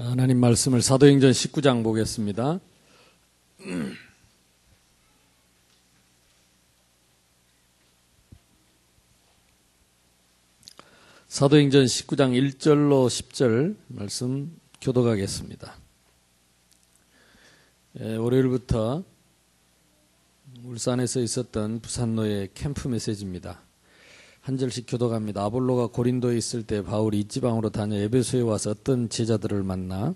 하나님 말씀을 사도행전 19장 보겠습니다. 사도행전 19장 1절로 10절 말씀 교독하겠습니다. 월요일부터 울산에서 있었던 부산노예 캠프 메시지입니다. 한 절씩 교독합니다. 아볼로가 고린도에 있을 때 바울이 이지방으로 다녀 에베소에 와서 어떤 제자들을 만나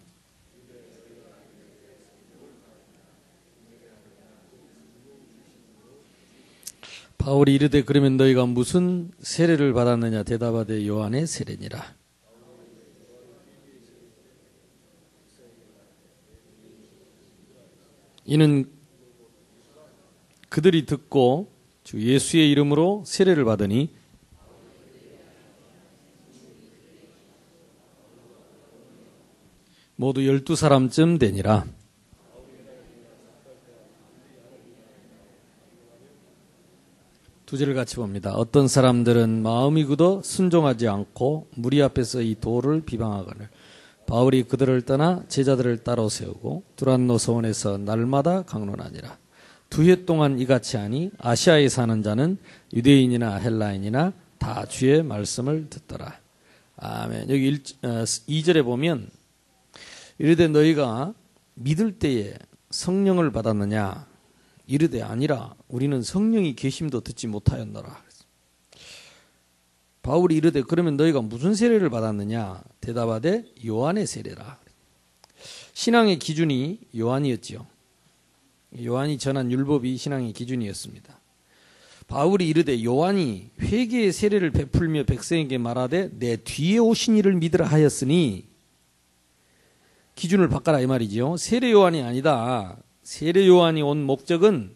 바울이 이르되 그러면 너희가 무슨 세례를 받았느냐 대답하되 요한의 세례니라. 이는 그들이 듣고 주 예수의 이름으로 세례를 받으니 모두 12사람쯤 되니라. 두 절을 같이 봅니다. 어떤 사람들은 마음이 굳어 순종하지 않고 무리 앞에서 이 도를 비방하거늘 바울이 그들을 떠나 제자들을 따로 세우고 두란노 서원에서 날마다 강론하니라. 2해 동안 이같이 하니 아시아에 사는 자는 유대인이나 헬라인이나 다 주의 말씀을 듣더라. 아멘. 여기 2절에 보면 이르되 너희가 믿을 때에 성령을 받았느냐 이르되 아니라 우리는 성령이 계심도 듣지 못하였노라. 바울이 이르되 그러면 너희가 무슨 세례를 받았느냐 대답하되 요한의 세례라. 신앙의 기준이 요한이었지요. 요한이 전한 율법이 신앙의 기준이었습니다. 바울이 이르되 요한이 회개의 세례를 베풀며 백성에게 말하되 내 뒤에 오신 이를 믿으라 하였으니 기준을 바꿔라 이 말이죠. 세례 요한이 아니다. 세례 요한이 온 목적은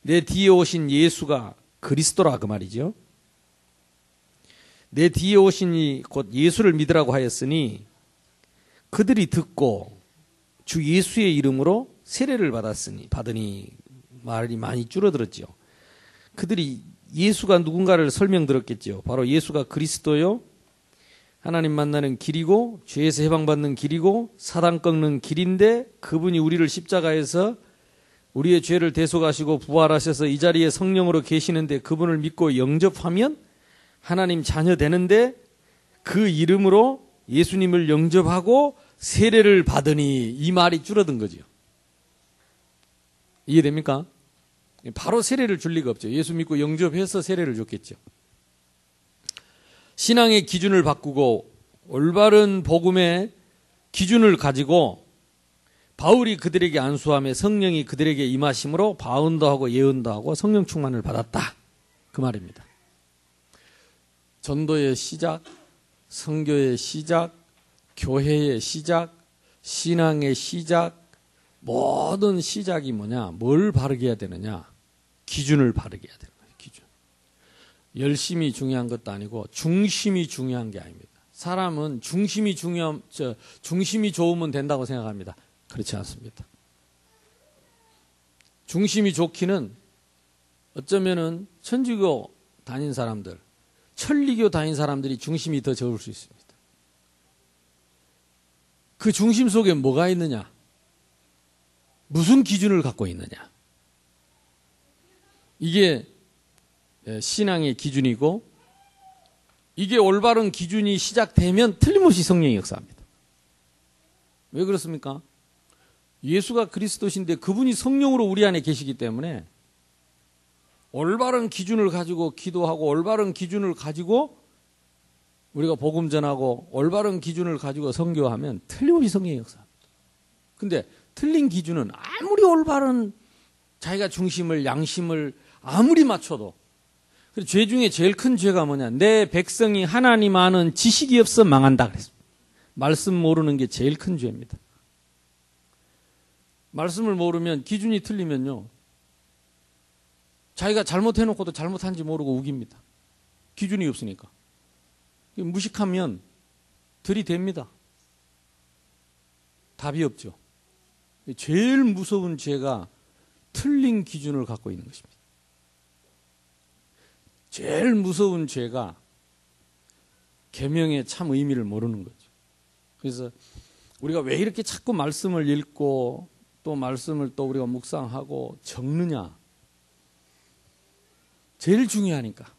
내 뒤에 오신 예수가 그리스도라 그 말이죠. 내 뒤에 오신 이 곧 예수를 믿으라고 하였으니 그들이 듣고 주 예수의 이름으로 세례를 받으니 말이 많이 줄어들었죠. 그들이 예수가 누군가를 설명 들었겠죠. 바로 예수가 그리스도요 하나님 만나는 길이고 죄에서 해방받는 길이고 사단 꺾는 길인데 그분이 우리를 십자가에서 우리의 죄를 대속하시고 부활하셔서 이 자리에 성령으로 계시는데 그분을 믿고 영접하면 하나님 자녀 되는데 그 이름으로 예수님을 영접하고 세례를 받으니 이 말이 줄어든 거죠. 이해됩니까? 바로 세례를 줄 리가 없죠. 예수 믿고 영접해서 세례를 줬겠죠. 신앙의 기준을 바꾸고 올바른 복음의 기준을 가지고 바울이 그들에게 안수하며 성령이 그들에게 임하심으로 바운도 하고 예언도 하고 성령 충만을 받았다. 그 말입니다. 전도의 시작, 선교의 시작, 교회의 시작, 신앙의 시작, 모든 시작이 뭐냐? 뭘 바르게 해야 되느냐? 기준을 바르게 해야 되는 거예요. 기준. 열심히 중요한 것도 아니고 중심이 중요한 게 아닙니다. 사람은 중심이 좋으면 된다고 생각합니다. 그렇지 않습니다. 중심이 좋기는 어쩌면은 천주교 다닌 사람들, 천리교 다닌 사람들이 중심이 더 좋을 수 있습니다. 그 중심 속에 뭐가 있느냐? 무슨 기준을 갖고 있느냐? 이게 신앙의 기준이고 이게 올바른 기준이 시작되면 틀림없이 성령이 역사합니다. 왜 그렇습니까? 예수가 그리스도신데 그분이 성령으로 우리 안에 계시기 때문에 올바른 기준을 가지고 기도하고 올바른 기준을 가지고 우리가 복음 전하고 올바른 기준을 가지고 선교하면 틀림없이 성령의 역사합니다. 근데 틀린 기준은 아무리 올바른 자기가 중심을 양심을 아무리 맞춰도 죄 중에 제일 큰 죄가 뭐냐? 내 백성이 하나님 아는 지식이 없어 망한다 그랬습니다. 말씀 모르는 게 제일 큰 죄입니다. 말씀을 모르면 기준이 틀리면요. 자기가 잘못해놓고도 잘못한지 모르고 우깁니다. 기준이 없으니까. 무식하면 들이댑니다. 답이 없죠. 제일 무서운 죄가 틀린 기준을 갖고 있는 것입니다. 제일 무서운 죄가 계명의 참 의미를 모르는 거죠. 그래서 우리가 왜 이렇게 자꾸 말씀을 읽고 또 말씀을 또 우리가 묵상하고 적느냐? 제일 중요하니까.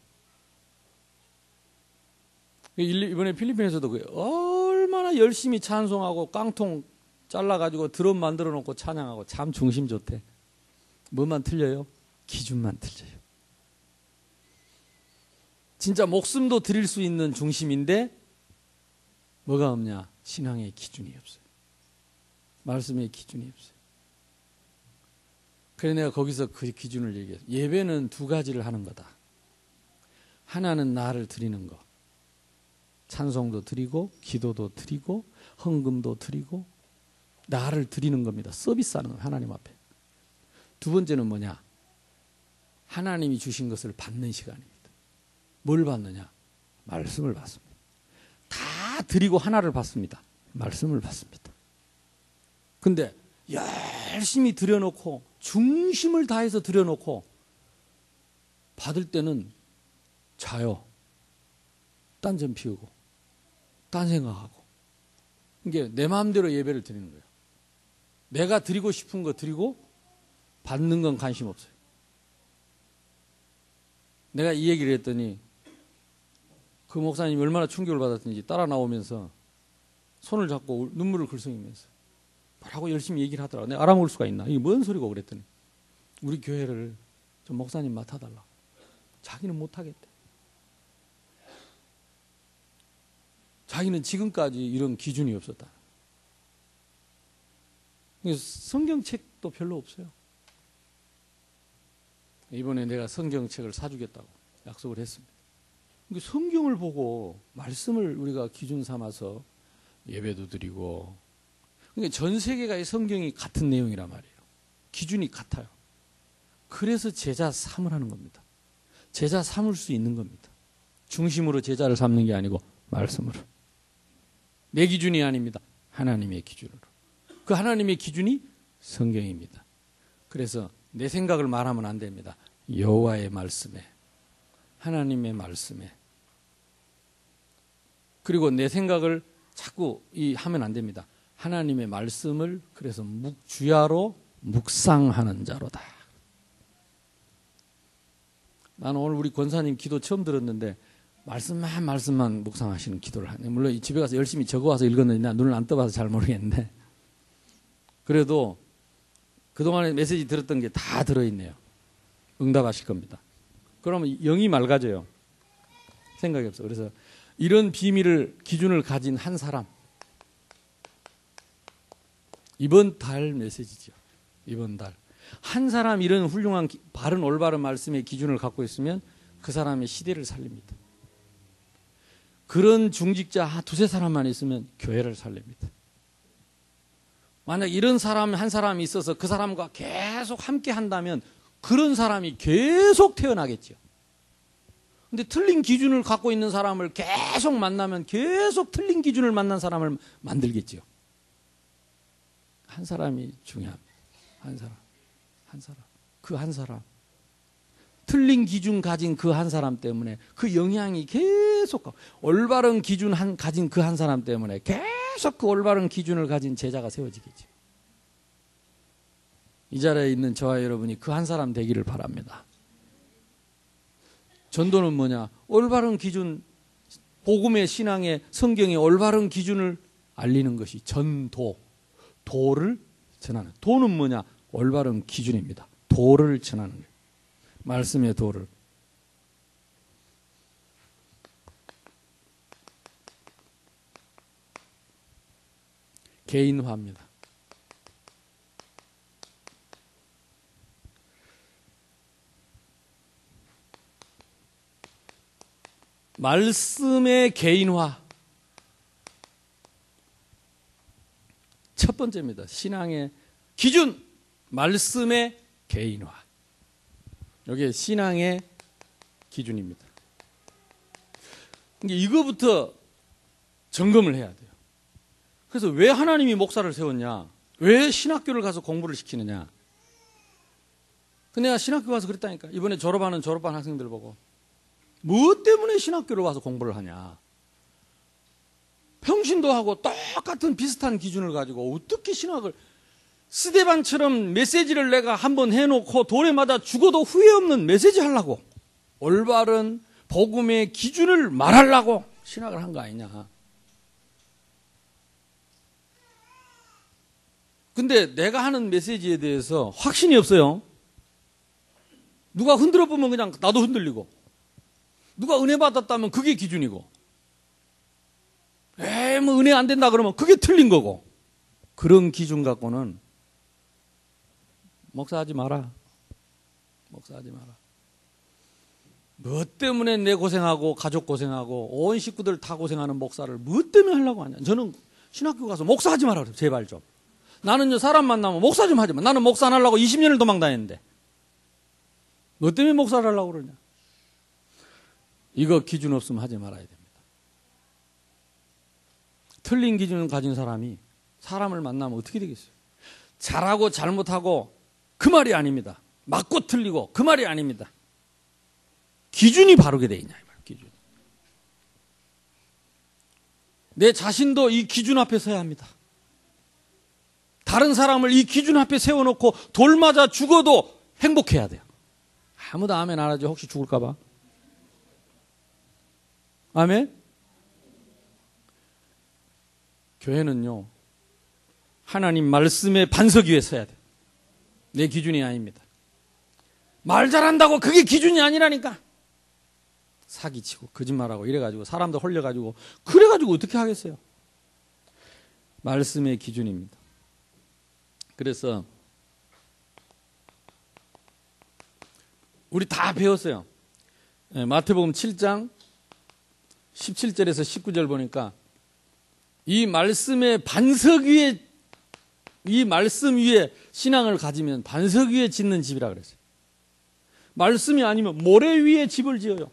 이번에 필리핀에서도 그래요. 얼마나 열심히 찬송하고 깡통 잘라가지고 드럼 만들어 놓고 찬양하고 참 중심 좋대. 뭐만 틀려요? 기준만 틀려요. 진짜 목숨도 드릴 수 있는 중심인데 뭐가 없냐? 신앙의 기준이 없어요. 말씀의 기준이 없어요. 그래서 내가 거기서 그 기준을 얘기해요. 예배는 두 가지를 하는 거다. 하나는 나를 드리는 거. 찬송도 드리고 기도도 드리고 헌금도 드리고 나를 드리는 겁니다. 서비스하는 거예요. 하나님 앞에. 두 번째는 뭐냐? 하나님이 주신 것을 받는 시간입니다. 뭘 받느냐? 말씀을 받습니다. 다 드리고 하나를 받습니다. 말씀을 받습니다. 근데 열심히 드려놓고 중심을 다해서 드려놓고 받을 때는 자요. 딴전 피우고 딴 생각하고. 이게 내 마음대로 예배를 드리는 거예요. 내가 드리고 싶은 거 드리고 받는 건 관심 없어요. 내가 이 얘기를 했더니 그 목사님이 얼마나 충격을 받았는지 따라 나오면서 손을 잡고 눈물을 글썽이면서 뭐라고 열심히 얘기를 하더라고. 내가 알아먹을 수가 있나? 이게 뭔 소리고 그랬더니 우리 교회를 좀 목사님 맡아달라. 자기는 못하겠대. 자기는 지금까지 이런 기준이 없었다. 성경책도 별로 없어요. 이번에 내가 성경책을 사주겠다고 약속을 했습니다. 성경을 보고 말씀을 우리가 기준 삼아서 예배도 드리고, 그러니까 전 세계가 성경이 같은 내용이란 말이에요. 기준이 같아요. 그래서 제자 삼으라는 겁니다. 제자 삼을 수 있는 겁니다. 중심으로 제자를 삼는 게 아니고 말씀으로. 내 기준이 아닙니다. 하나님의 기준으로. 그 하나님의 기준이 성경입니다. 그래서 내 생각을 말하면 안 됩니다. 여호와의 말씀에, 하나님의 말씀에. 그리고 내 생각을 자꾸 하면 안 됩니다. 하나님의 말씀을 그래서 주야로 묵상하는 자로다. 나는 오늘 우리 권사님 기도 처음 들었는데 말씀만 묵상하시는 기도를 하네. 물론 집에 가서 열심히 적어와서 읽었는데 나 눈을 안 떠봐서 잘 모르겠는데 그래도 그동안에 메시지 들었던 게 다 들어있네요. 응답하실 겁니다. 그러면 영이 맑아져요. 생각이 없어. 그래서 이런 비밀을, 기준을 가진 한 사람, 이번 달 메시지죠. 이번 달. 한 사람 이런 훌륭한 바른 올바른 말씀의 기준을 갖고 있으면 그 사람의 시대를 살립니다. 그런 중직자 두세 사람만 있으면 교회를 살립니다. 만약 이런 사람 한 사람이 있어서 그 사람과 계속 함께 한다면 그런 사람이 계속 태어나겠죠. 근데 틀린 기준을 갖고 있는 사람을 계속 만나면 계속 틀린 기준을 만난 사람을 만들겠죠. 한 사람이 중요합니다. 한 사람. 그 한 사람. 틀린 기준 가진 그 한 사람 때문에 그 영향이 계속 올바른 기준 가진 그 한 사람 때문에 계속 그 올바른 기준을 가진 제자가 세워지겠죠. 이 자리에 있는 저와 여러분이 그 한 사람 되기를 바랍니다. 전도는 뭐냐? 올바른 기준, 복음의 신앙의 성경의 올바른 기준을 알리는 것이 전도. 도를 전하는. 도는 뭐냐? 올바른 기준입니다. 도를 전하는 거예요. 말씀의 도를. 개인화입니다. 말씀의 개인화. 첫 번째입니다. 신앙의 기준, 말씀의 개인화. 이게 신앙의 기준입니다. 이거부터 점검을 해야 돼요. 그래서 왜 하나님이 목사를 세웠냐? 왜 신학교를 가서 공부를 시키느냐? 근데 내가 신학교 가서 그랬다니까. 이번에 졸업반 학생들 보고. 무엇 때문에 신학교를 와서 공부를 하냐? 평신도 하고 똑같은 비슷한 기준을 가지고 어떻게 신학을 스데반처럼 메시지를 내가 한번 해놓고 돌에 맞아 죽어도 후회 없는 메시지 하려고 올바른 복음의 기준을 말하려고 신학을 한 거 아니냐. 근데 내가 하는 메시지에 대해서 확신이 없어요. 누가 흔들어 보면 그냥 나도 흔들리고, 누가 은혜 받았다면 그게 기준이고, 뭐 은혜 안 된다 그러면 그게 틀린 거고, 그런 기준 갖고는 목사하지 마라. 목사하지 마라. 뭐 때문에 내 고생하고 가족 고생하고 온 식구들 다 고생하는 목사를 뭐 때문에 하려고 하냐. 저는 신학교 가서 목사하지 마라 그래요. 제발 좀. 나는요 사람 만나면 목사 좀 하지 마. 나는 목사 안 하려고 20년을 도망다녔는데 뭐 때문에 목사를 하려고 그러냐. 이거 기준 없으면 하지 말아야 됩니다. 틀린 기준을 가진 사람이 사람을 만나면 어떻게 되겠어요? 잘하고 잘못하고 그 말이 아닙니다. 맞고 틀리고 그 말이 아닙니다. 기준이 바르게 돼 있냐, 기준. 내 자신도 이 기준 앞에 서야 합니다. 다른 사람을 이 기준 앞에 세워놓고 돌 맞아 죽어도 행복해야 돼요. 아무도 아멘 안 하죠. 혹시 죽을까봐. 아멘? 교회는요, 하나님 말씀의 반석 위에 서야 돼요. 내 기준이 아닙니다. 말 잘한다고 그게 기준이 아니라니까. 사기치고 거짓말하고 이래가지고 사람들 홀려가지고 그래가지고 어떻게 하겠어요? 말씀의 기준입니다. 그래서 우리 다 배웠어요. 마태복음 7장 17절에서 19절 보니까 이 말씀의 반석 위에, 이 말씀 위에 신앙을 가지면 반석 위에 짓는 집이라 그랬어요. 말씀이 아니면 모래 위에 집을 지어요.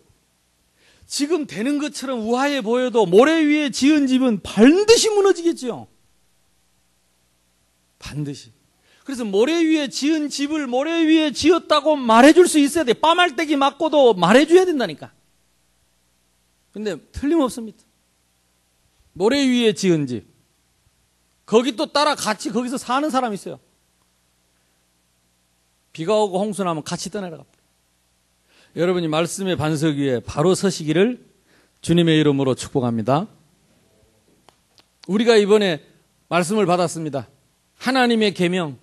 지금 되는 것처럼 우아해 보여도 모래 위에 지은 집은 반드시 무너지겠죠. 반드시. 그래서 모래 위에 지은 집을 모래 위에 지었다고 말해줄 수 있어야 돼. 빠말때기 맞고도 말해줘야 된다니까. 근데 틀림없습니다. 모래 위에 지은 집. 거기 또 따라 같이 거기서 사는 사람이 있어요. 비가 오고 홍수 나면 같이 떠내려갑니다. 여러분이 말씀의 반석 위에 바로 서시기를 주님의 이름으로 축복합니다. 우리가 이번에 말씀을 받았습니다. 하나님의 계명.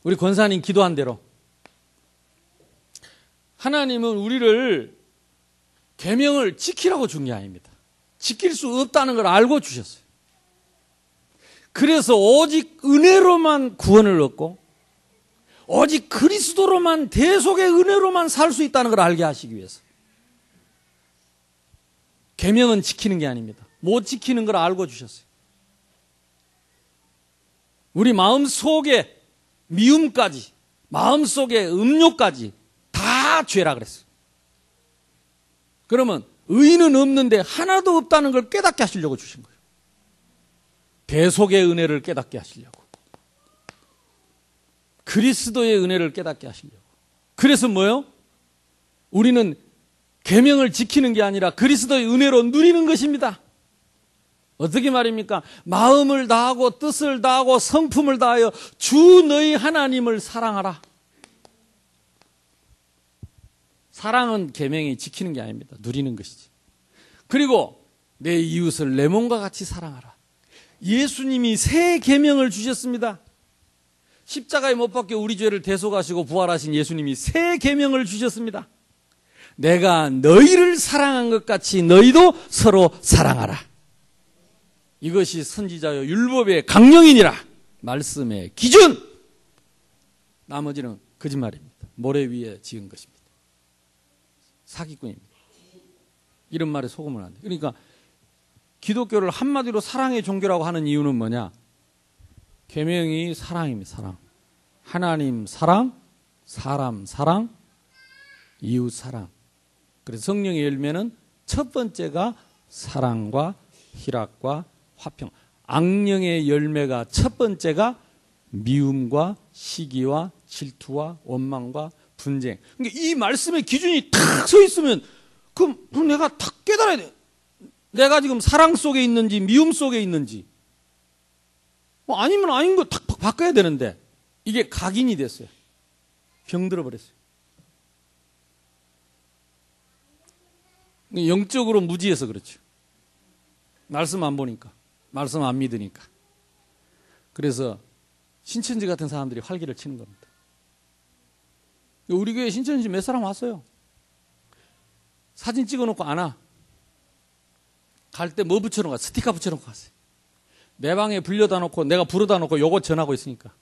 우리 권사님 기도한 대로 하나님은 우리를 계명을 지키라고 준 게 아닙니다. 지킬 수 없다는 걸 알고 주셨어요. 그래서 오직 은혜로만 구원을 얻고 오직 그리스도로만 대속의 은혜로만 살 수 있다는 걸 알게 하시기 위해서. 계명은 지키는 게 아닙니다. 못 지키는 걸 알고 주셨어요. 우리 마음속에 미움까지, 마음속에 음욕까지 다 죄라 그랬어요. 그러면 의인은 없는데 하나도 없다는 걸 깨닫게 하시려고 주신 거예요. 대속의 은혜를 깨닫게 하시려고. 그리스도의 은혜를 깨닫게 하시려고. 그래서 뭐요? 우리는 계명을 지키는 게 아니라 그리스도의 은혜로 누리는 것입니다. 어떻게 말입니까? 마음을 다하고 뜻을 다하고 성품을 다하여 주 너희 하나님을 사랑하라. 사랑은 계명이 지키는 게 아닙니다. 누리는 것이지. 그리고 내 이웃을 내 몸과 같이 사랑하라. 예수님이 새 계명을 주셨습니다. 십자가에 못 박혀 우리 죄를 대속하시고 부활하신 예수님이 새 계명을 주셨습니다. 내가 너희를 사랑한 것 같이 너희도 서로 사랑하라. 이것이 선지자요 율법의 강령이니라. 말씀의 기준. 나머지는 거짓말입니다. 모래 위에 지은 것입니다. 사기꾼입니다. 이런 말에 속으면 안 돼요. 그러니까 기독교를 한마디로 사랑의 종교라고 하는 이유는 뭐냐? 계명이 사랑입니다. 사랑. 하나님 사랑, 사람 사랑, 이웃 사랑. 그래서 성령의 열매는 첫 번째가 사랑과 희락과 화평. 악령의 열매가 첫 번째가 미움과 시기와 질투와 원망과 분쟁. 그러니까 이 말씀의 기준이 탁 서 있으면 그럼 내가 탁 깨달아야 돼. 내가 지금 사랑 속에 있는지 미움 속에 있는지, 아니면 아닌 거 탁 바꿔야 되는데 이게 각인이 됐어요. 병들어 버렸어요. 영적으로 무지해서 그렇죠. 말씀 안 보니까, 말씀 안 믿으니까. 그래서 신천지 같은 사람들이 활기를 치는 겁니다. 우리 교회 신천지 몇 사람 왔어요. 사진 찍어놓고 안 와. 갈 때 뭐 붙여놓고 가? 스티커 붙여놓고 갔어요. 내 방에 불려다 놓고 내가 부르다 놓고 요거 전하고 있으니까.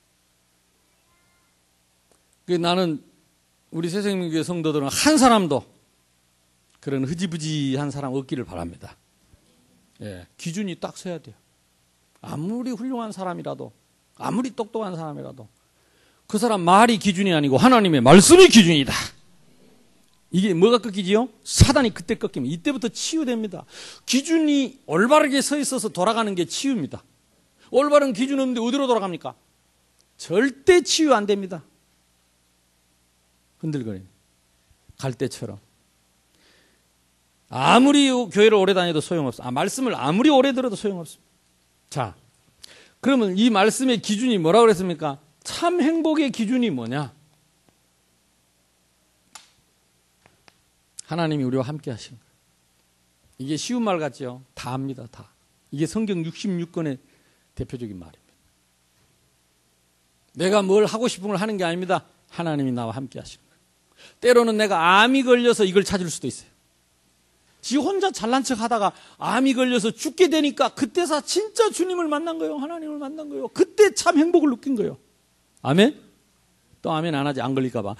나는 우리 새생명교회 성도들은 한 사람도 그런 흐지부지한 사람 없기를 바랍니다. 예, 기준이 딱 서야 돼요. 아무리 훌륭한 사람이라도, 아무리 똑똑한 사람이라도 그 사람 말이 기준이 아니고 하나님의 말씀이 기준이다. 이게 뭐가 꺾이지요? 사단이 그때 꺾이면 이때부터 치유됩니다. 기준이 올바르게 서 있어서 돌아가는 게 치유입니다. 올바른 기준 없는데 어디로 돌아갑니까? 절대 치유 안 됩니다. 흔들거리는 갈대처럼. 아무리 교회를 오래 다녀도 소용없어. 말씀을 아무리 오래 들어도 소용없습니다. 자, 그러면 이 말씀의 기준이 뭐라고 그랬습니까? 참 행복의 기준이 뭐냐? 하나님이 우리와 함께 하시는 거예요. 이게 쉬운 말 같죠? 다 합니다. 다. 이게 성경 66권의 대표적인 말입니다. 내가 뭘 하고 싶은 걸 하는 게 아닙니다. 하나님이 나와 함께 하시는 거예요. 때로는 내가 암이 걸려서 이걸 찾을 수도 있어요. 지 혼자 잘난 척 하다가 암이 걸려서 죽게 되니까 그때서 진짜 주님을 만난 거예요. 하나님을 만난 거예요. 그때 참 행복을 느낀 거예요. 아멘? 또 아멘 안 하지. 안 걸릴까 봐.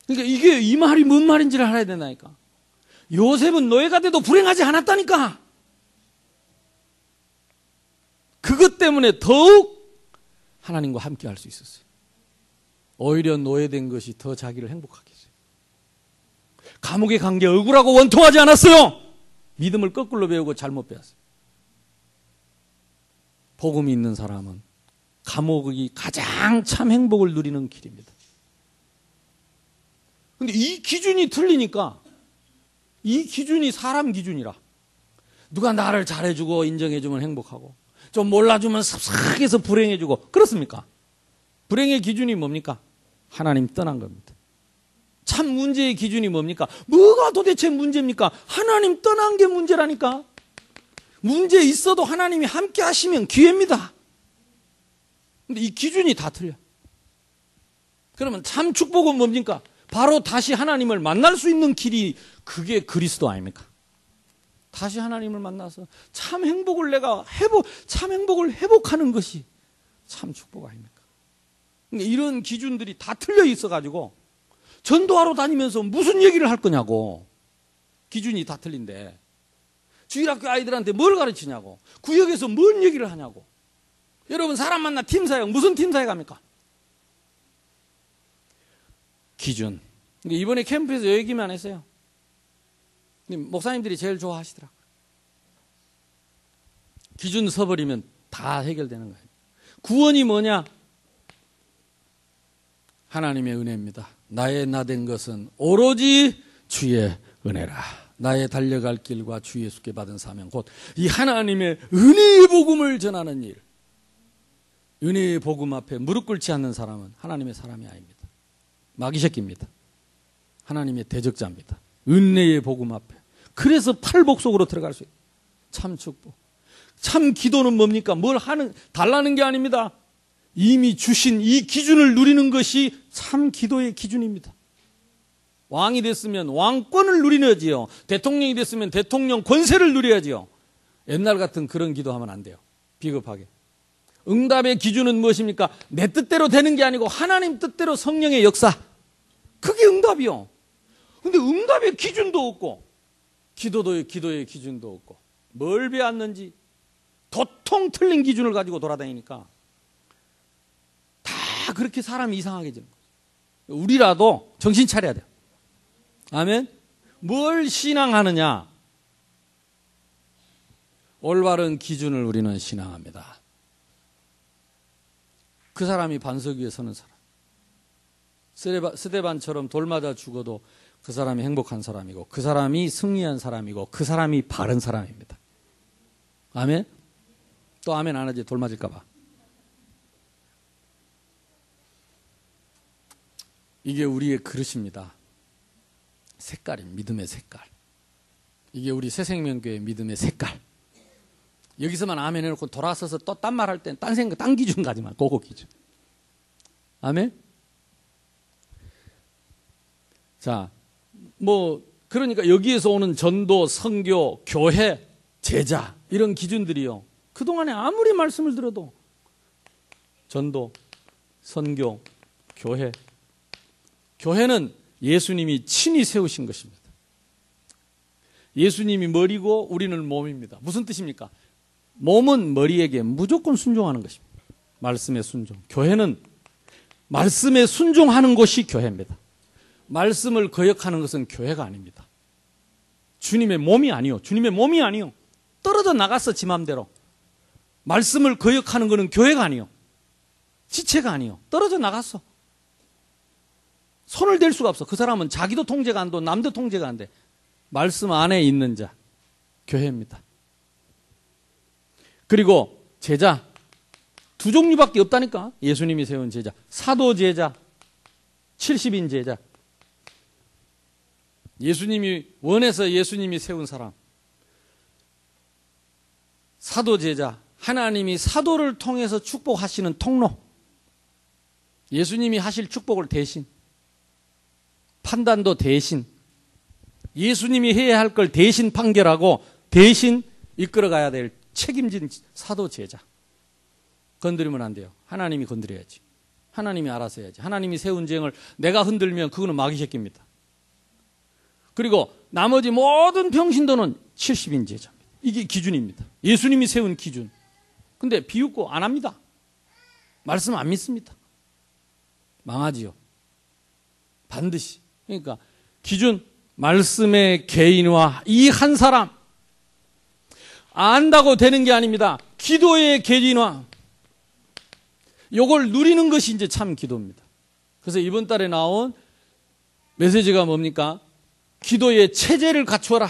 그러니까 이게 이 말이 뭔 말인지를 알아야 된다니까. 요셉은 노예가 돼도 불행하지 않았다니까. 그것 때문에 더욱 하나님과 함께 할 수 있었어요. 오히려 노예된 것이 더 자기를 행복하게 했어요. 감옥에 간 게 억울하고 원통하지 않았어요. 믿음을 거꾸로 배우고 잘못 배웠어요. 복음이 있는 사람은 감옥이 가장 참 행복을 누리는 길입니다. 근데 이 기준이 틀리니까, 이 기준이 사람 기준이라, 누가 나를 잘해주고 인정해주면 행복하고 좀 몰라주면 섭섭해서 불행해주고, 그렇습니까? 불행의 기준이 뭡니까? 하나님 떠난 겁니다. 참 문제의 기준이 뭡니까? 뭐가 도대체 문제입니까? 하나님 떠난 게 문제라니까. 문제 있어도 하나님이 함께 하시면 기회입니다. 근데 이 기준이 다 틀려. 그러면 참 축복은 뭡니까? 바로 다시 하나님을 만날 수 있는 길이, 그게 그리스도 아닙니까? 다시 하나님을 만나서 참 행복을 참 행복을 회복하는 것이 참 축복 아닙니까? 근데 이런 기준들이 다 틀려 있어가지고 전도하러 다니면서 무슨 얘기를 할 거냐고. 기준이 다 틀린데 주일학교 아이들한테 뭘 가르치냐고. 구역에서 뭔 얘기를 하냐고. 여러분 사람 만나 팀사역, 무슨 팀사역 합니까? 기준. 이번에 캠프에서 얘기만 했어요. 목사님들이 제일 좋아하시더라고요. 기준 서버리면 다 해결되는 거예요. 구원이 뭐냐? 하나님의 은혜입니다. 나의 나된 것은 오로지 주의 은혜라. 나의 달려갈 길과 주 예수께 받은 사명, 곧 이 하나님의 은혜의 복음을 전하는 일. 은혜의 복음 앞에 무릎 꿇지 않는 사람은 하나님의 사람이 아닙니다. 마귀 새끼입니다. 하나님의 대적자입니다. 은혜의 복음 앞에. 그래서 팔복 속으로 들어갈 수 있어요. 참 축복. 참 기도는 뭡니까? 달라는 게 아닙니다. 이미 주신 이 기준을 누리는 것이 참 기도의 기준입니다. 왕이 됐으면 왕권을 누리야지요. 대통령이 됐으면 대통령 권세를 누려야지요. 옛날 같은 그런 기도하면 안 돼요. 비겁하게. 응답의 기준은 무엇입니까? 내 뜻대로 되는 게 아니고 하나님 뜻대로 성령의 역사. 그게 응답이요. 근데 응답의 기준도 없고 기도의 기준도 없고 뭘 배웠는지 도통 틀린 기준을 가지고 돌아다니니까 다 그렇게 사람이 이상하게 되는 거예요. 우리라도 정신 차려야 돼요. 아멘. 뭘 신앙하느냐? 올바른 기준을 우리는 신앙합니다. 그 사람이 반석 위에 서는 사람. 스데반처럼 돌 맞아 죽어도 그 사람이 행복한 사람이고 그 사람이 승리한 사람이고 그 사람이 바른 사람입니다. 아멘? 또 아멘 안 하지 돌 맞을까 봐. 이게 우리의 그릇입니다. 색깔입니다. 믿음의 색깔. 이게 우리 새생명교회 믿음의 색깔. 여기서만 아멘 해놓고 돌아서서 또 딴 말 할 땐 딴 생각, 딴 기준 가지 마. 그거 기준. 아멘? 자, 그러니까 여기에서 오는 전도, 선교, 교회, 제자, 이런 기준들이요. 그동안에 아무리 말씀을 들어도 전도, 선교, 교회. 교회는 예수님이 친히 세우신 것입니다. 예수님이 머리고 우리는 몸입니다. 무슨 뜻입니까? 몸은 머리에게 무조건 순종하는 것입니다. 말씀에 순종. 교회는 말씀에 순종하는 것이 교회입니다. 말씀을 거역하는 것은 교회가 아닙니다. 주님의 몸이 아니요. 주님의 몸이 아니요. 떨어져 나갔어, 지 맘대로. 말씀을 거역하는 것은 교회가 아니요. 지체가 아니요. 떨어져 나갔어. 손을 댈 수가 없어. 그 사람은 자기도 통제가 안 돼, 남도 통제가 안 돼. 말씀 안에 있는 자, 교회입니다. 그리고 제자, 두 종류밖에 없다니까. 예수님이 세운 제자, 사도 제자, 70인 제자. 예수님이 원해서 예수님이 세운 사람, 사도 제자, 하나님이 사도를 통해서 축복하시는 통로, 예수님이 하실 축복을 대신, 판단도 대신, 예수님이 해야 할 걸 대신 판결하고 대신 이끌어가야 될 책임진 사도 제자. 건드리면 안 돼요. 하나님이 건드려야지. 하나님이 알아서 해야지. 하나님이 세운 죄을 내가 흔들면 그거는 마귀 새끼입니다. 그리고 나머지 모든 평신도는 70인 제자입니다. 이게 기준입니다. 예수님이 세운 기준. 근데 비웃고 안 합니다. 말씀 안 믿습니다. 망하지요. 반드시. 그러니까 기준, 말씀의 개인화, 이 한 사람 안다고 되는 게 아닙니다. 기도의 개인화, 요걸 누리는 것이 이제 참 기도입니다. 그래서 이번 달에 나온 메시지가 뭡니까? 기도의 체제를 갖추어라.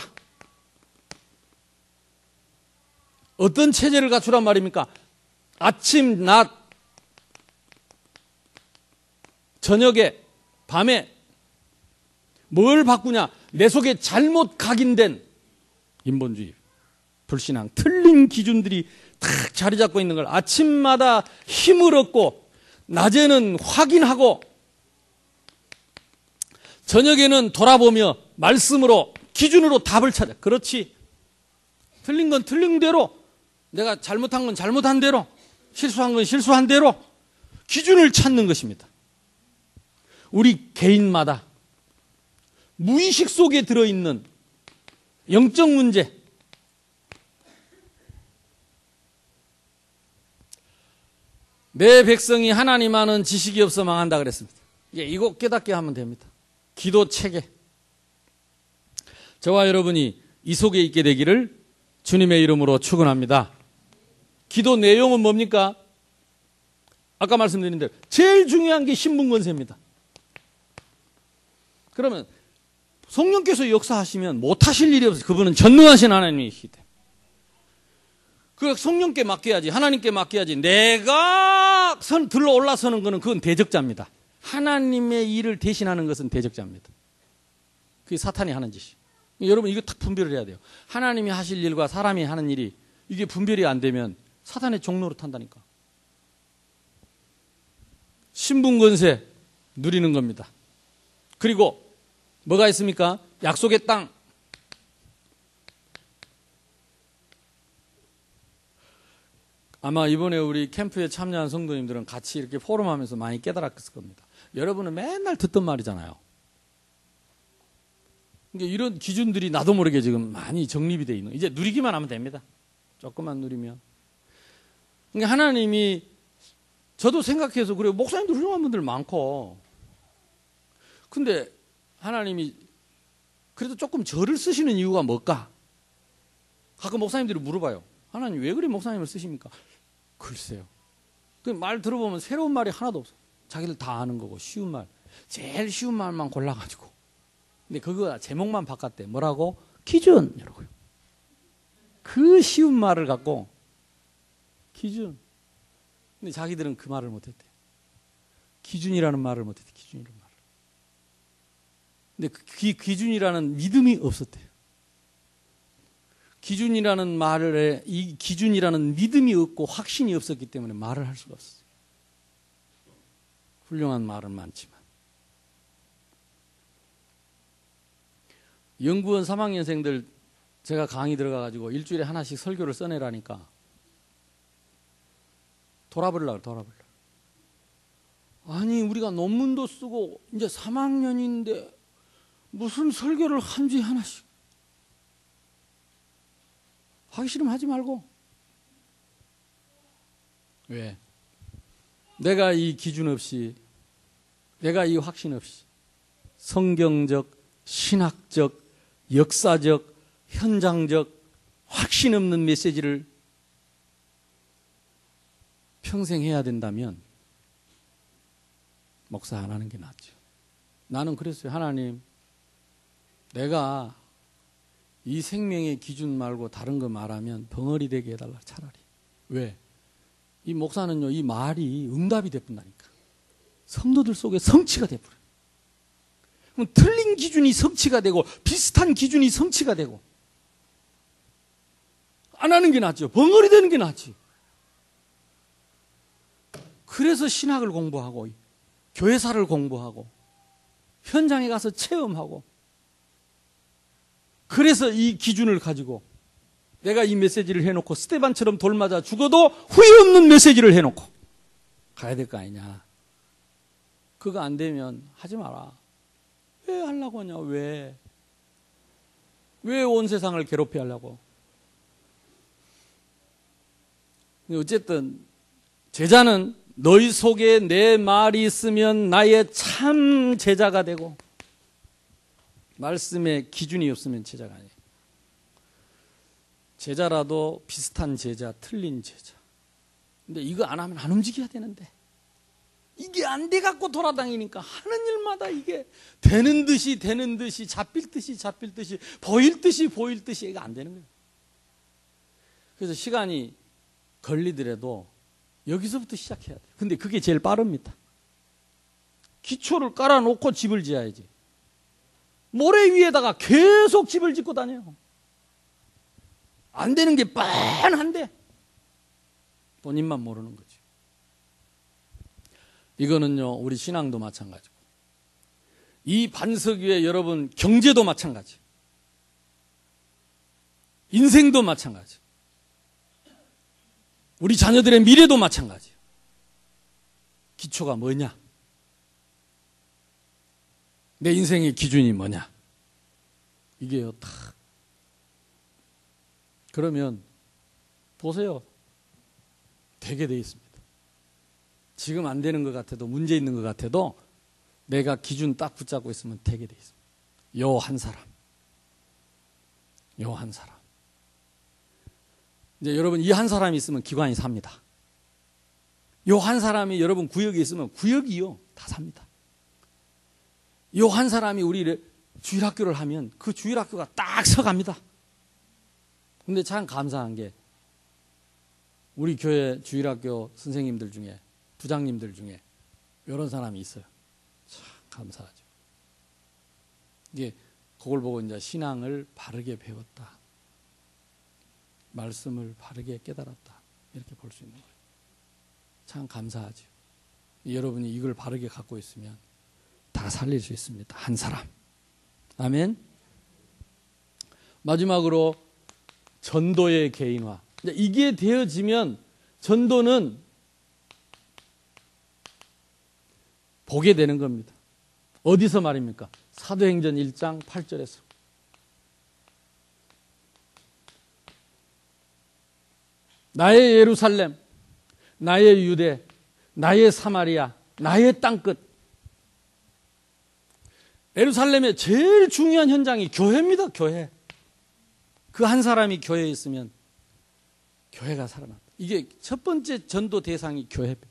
어떤 체제를 갖추란 말입니까? 아침, 낮, 저녁에, 밤에 뭘 바꾸냐? 내 속에 잘못 각인된 인본주의, 불신앙, 틀린 기준들이 탁 자리 잡고 있는 걸 아침마다 힘을 얻고 낮에는 확인하고 저녁에는 돌아보며 말씀으로 기준으로 답을 찾아. 그렇지. 틀린 건 틀린 대로, 내가 잘못한 건 잘못한 대로, 실수한 건 실수한 대로 기준을 찾는 것입니다. 우리 개인마다 무의식 속에 들어있는 영적 문제, 내 백성이 하나님 아는 지식이 없어 망한다 그랬습니다. 이거 깨닫게 하면 됩니다. 기도 체계. 저와 여러분이 이 속에 있게 되기를 주님의 이름으로 축원합니다. 기도 내용은 뭡니까? 아까 말씀드린 대로 제일 중요한 게 신분권세입니다. 그러면 성령께서 역사하시면 못하실 일이 없어요. 그분은 전능하신 하나님이시기 때문에. 그 성령께 맡겨야지, 하나님께 맡겨야지. 내가 들러 올라서는 것은 그건 대적자입니다. 하나님의 일을 대신하는 것은 대적자입니다. 그게 사탄이 하는 짓이. 여러분 이거 딱 분별을 해야 돼요. 하나님이 하실 일과 사람이 하는 일이 이게 분별이 안 되면 사탄의 종로로 탄다니까. 신분권세 누리는 겁니다. 그리고 뭐가 있습니까? 약속의 땅. 아마 이번에 우리 캠프에 참여한 성도님들은 같이 이렇게 포럼하면서 많이 깨달았을 겁니다. 여러분은 맨날 듣던 말이잖아요. 그러니까 이런 기준들이 나도 모르게 지금 많이 정립이 되어 있는. 이제 누리기만 하면 됩니다. 조금만 누리면. 그러니까 하나님이, 저도 생각해서 그래요. 목사님도 훌륭한 분들 많고. 근데 하나님이 그래도 조금 저를 쓰시는 이유가 뭘까? 가끔 목사님들이 물어봐요. 하나님 왜 그리 목사님을 쓰십니까? 글쎄요. 그 말 들어보면 새로운 말이 하나도 없어. 자기들 다 아는 거고 쉬운 말. 제일 쉬운 말만 골라가지고 근데 그거 제목만 바꿨대. 뭐라고? 기준. 이러고요. 그 쉬운 말을 갖고 기준. 근데 자기들은 그 말을 못했대. 기준이라는 말을 못했대. 기준이라는 말을. 근데 그 기준이라는 믿음이 없었대요. 기준이라는 말에 이 기준이라는 믿음이 없고 확신이 없었기 때문에 말을 할 수가 없었어요. 훌륭한 말은 많지만. 연구원 3학년생들 제가 강의 들어가가지고 일주일에 하나씩 설교를 써내라니까 돌아버리려고. 아니 우리가 논문도 쓰고 이제 3학년인데 무슨 설교를 한 주에 하나씩. 하기 싫으면 하지 말고. 왜? 내가 이 기준 없이, 내가 이 확신 없이 성경적, 신학적, 역사적, 현장적 확신 없는 메시지를 평생 해야 된다면 목사 안 하는 게 낫죠. 나는 그랬어요. 하나님, 내가 이 생명의 기준 말고 다른 거 말하면 벙어리 되게 해달라. 차라리. 왜? 이 목사는요, 이 말이 응답이 돼뿐다니까. 성도들 속에 성취가 돼버려요. 그럼 틀린 기준이 성취가 되고 비슷한 기준이 성취가 되고 안 하는 게 낫죠. 벙어리 되는 게 낫지. 그래서 신학을 공부하고 교회사를 공부하고 현장에 가서 체험하고 그래서 이 기준을 가지고 내가 이 메시지를 해놓고 스테반처럼 돌 맞아 죽어도 후회 없는 메시지를 해놓고 가야 될 거 아니냐. 그거 안 되면 하지 마라. 왜 하려고 하냐. 왜 온 세상을 괴롭게 하려고. 어쨌든 제자는 너희 속에 내 말이 있으면 나의 참 제자가 되고 말씀에 기준이 없으면 제자가 아니에요. 제자라도 비슷한 제자, 틀린 제자. 근데 이거 안 하면 안 움직여야 되는데 이게 안 돼 갖고 돌아다니니까 하는 일마다 이게 되는 듯이 잡힐 듯이 보일 듯이 이게 안 되는 거예요. 그래서 시간이 걸리더라도 여기서부터 시작해야 돼요. 근데 그게 제일 빠릅니다. 기초를 깔아놓고 집을 지어야지. 모래 위에다가 계속 집을 짓고 다녀요. 안 되는 게 뻔한데 본인만 모르는 거죠. 이거는요, 우리 신앙도 마찬가지고 이 반석 위에 여러분 경제도 마찬가지, 인생도 마찬가지, 우리 자녀들의 미래도 마찬가지. 기초가 뭐냐? 내 인생의 기준이 뭐냐? 이게요, 다. 그러면 보세요. 되게 돼 있습니다. 지금 안 되는 것 같아도, 문제 있는 것 같아도 내가 기준 딱 붙잡고 있으면 되게 돼 있습니다. 요 한 사람. 이제 여러분 이 한 사람이 있으면 기관이 삽니다. 요 한 사람이 여러분 구역에 있으면 구역이요 다 삽니다. 요 한 사람이 우리 주일학교를 하면 그 주일학교가 딱 서갑니다. 근데 참 감사한 게 우리 교회 주일학교 선생님들 중에, 부장님들 중에 이런 사람이 있어요. 참 감사하죠. 이게 그걸 보고 이제 신앙을 바르게 배웠다, 말씀을 바르게 깨달았다, 이렇게 볼 수 있는 거예요. 참 감사하죠. 여러분이 이걸 바르게 갖고 있으면 다 살릴 수 있습니다. 한 사람. 아멘. 마지막으로 전도의 개인화. 이게 되어지면 전도는 보게 되는 겁니다. 어디서 말입니까? 사도행전 1장 8절에서. 나의 예루살렘, 나의 유대, 나의 사마리아, 나의 땅끝. 예루살렘의 제일 중요한 현장이 교회입니다. 교회. 그 한 사람이 교회에 있으면 교회가 살아난다. 이게 첫 번째 전도 대상이 교회입니다.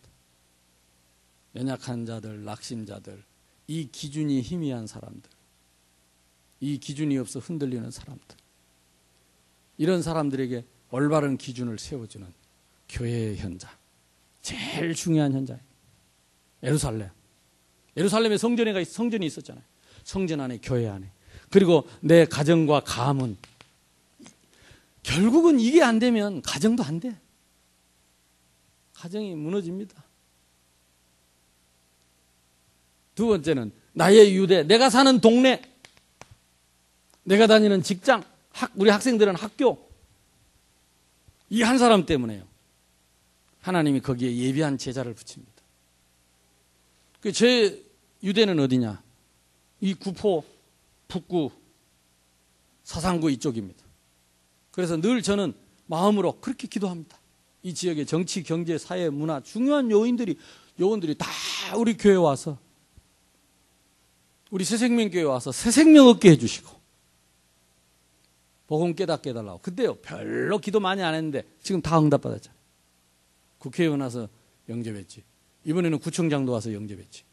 연약한 자들, 낙심자들, 이 기준이 희미한 사람들. 이 기준이 없어 흔들리는 사람들, 이런 사람들에게 올바른 기준을 세워주는 교회의 현장, 제일 중요한 현장. 예루살렘에 성전이 있었잖아요. 성전 안에, 교회 안에. 그리고 내 가정과 가문. 결국은 이게 안 되면 가정도 안 돼. 가정이 무너집니다. 두 번째는 나의 유대, 내가 사는 동네, 내가 다니는 직장, 우리 학생들은 학교. 이 한 사람 때문에요. 하나님이 거기에 예비한 제자를 붙입니다. 제 유대는 어디냐? 이 구포, 북구, 사상구 이쪽입니다. 그래서 늘 저는 마음으로 그렇게 기도합니다. 이 지역의 정치, 경제, 사회, 문화 중요한 요원들이 다 우리 교회에 와서, 우리 새생명교회에 와서 새 생명 얻게 해주시고 복음 깨닫게 해달라고. 그때요 별로 기도 많이 안 했는데 지금 다 응답받았잖아요. 국회의원 와서 영접했지. 이번에는 구청장도 와서 영접했지.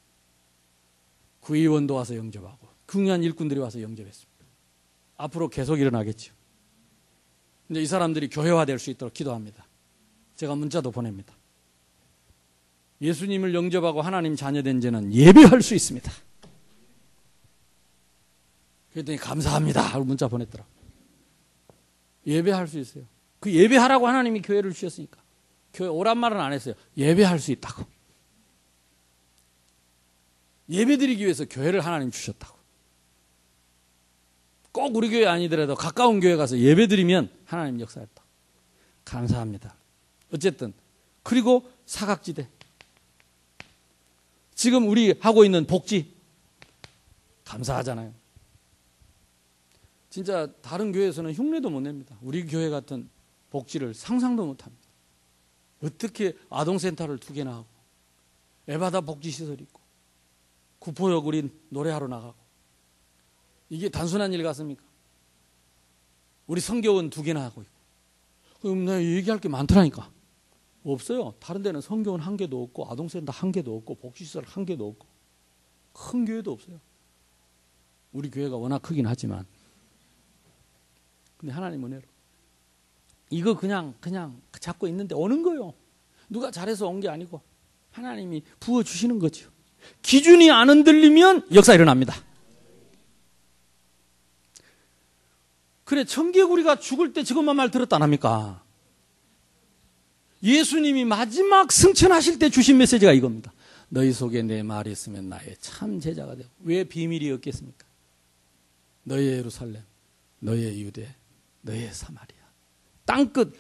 구의원도 와서 영접하고 중요한 일꾼들이 와서 영접했습니다. 앞으로 계속 일어나겠죠. 이제 이 사람들이 교회화될 수 있도록 기도합니다. 제가 문자도 보냅니다. 예수님을 영접하고 하나님 자녀된 자는 예배할 수 있습니다. 그랬더니 감사합니다 하고 문자 보냈더라. 예배할 수 있어요. 그 예배하라고 하나님이 교회를 주셨으니까. 교회 오란 말은 안 했어요. 예배할 수 있다고. 예배드리기 위해서 교회를 하나님 주셨다고. 꼭 우리 교회 아니더라도 가까운 교회 가서 예배드리면 하나님 역사했다. 감사합니다. 어쨌든 그리고 사각지대. 지금 우리 하고 있는 복지 감사하잖아요. 진짜 다른 교회에서는 흉내도 못 냅니다. 우리 교회 같은 복지를 상상도 못합니다. 어떻게 아동센터를 2개나 하고 에바다 복지시설이 있고 구포역 우리 노래하러 나가고 이게 단순한 일 같습니까? 우리 성교원 2개나 하고 있고. 그럼 내가 얘기할 게 많더라니까. 없어요. 다른 데는 성교원 1개도 없고 아동센터 1개도 없고 복지시설 1개도 없고 큰 교회도 없어요. 우리 교회가 워낙 크긴 하지만 근데 하나님 은혜로 이거 그냥 잡고 있는데 오는 거요. 누가 잘해서 온 게 아니고 하나님이 부어주시는 거죠. 기준이 안 흔들리면 역사 일어납니다. 그래 청개구리가 죽을 때 저것만 말 들었다 안 합니까? 예수님이 마지막 승천하실 때 주신 메시지가 이겁니다. 너희 속에 내 말이 있으면 나의 참 제자가 되고. 왜 비밀이 없겠습니까? 너의 예루살렘, 너의 유대, 너의 사마리아. 땅끝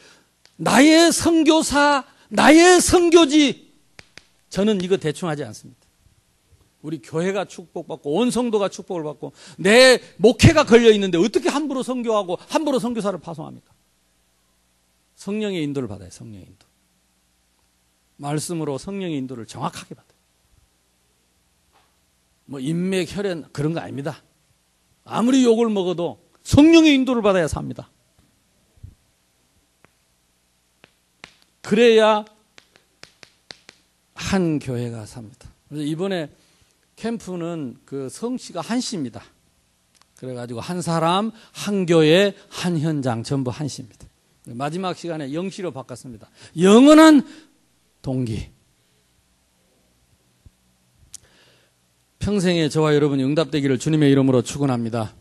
나의 선교사, 나의 선교지. 저는 이거 대충 하지 않습니다. 우리 교회가 축복받고 온 성도가 축복을 받고 내 목회가 걸려있는데 어떻게 함부로 선교하고 함부로 선교사를 파송합니까? 성령의 인도를 받아요. 성령의 인도. 말씀으로 성령의 인도를 정확하게 받아요. 뭐 인맥, 혈연 그런 거 아닙니다. 아무리 욕을 먹어도 성령의 인도를 받아야 삽니다. 그래야 한 교회가 삽니다. 그래서 이번에 캠프는 그 성씨가 한씨입니다. 그래가지고 한 사람, 한 교회, 한 현장 전부 한씨입니다. 마지막 시간에 영씨로 바꿨습니다. 영원한 동기. 평생에 저와 여러분이 응답되기를 주님의 이름으로 축원합니다.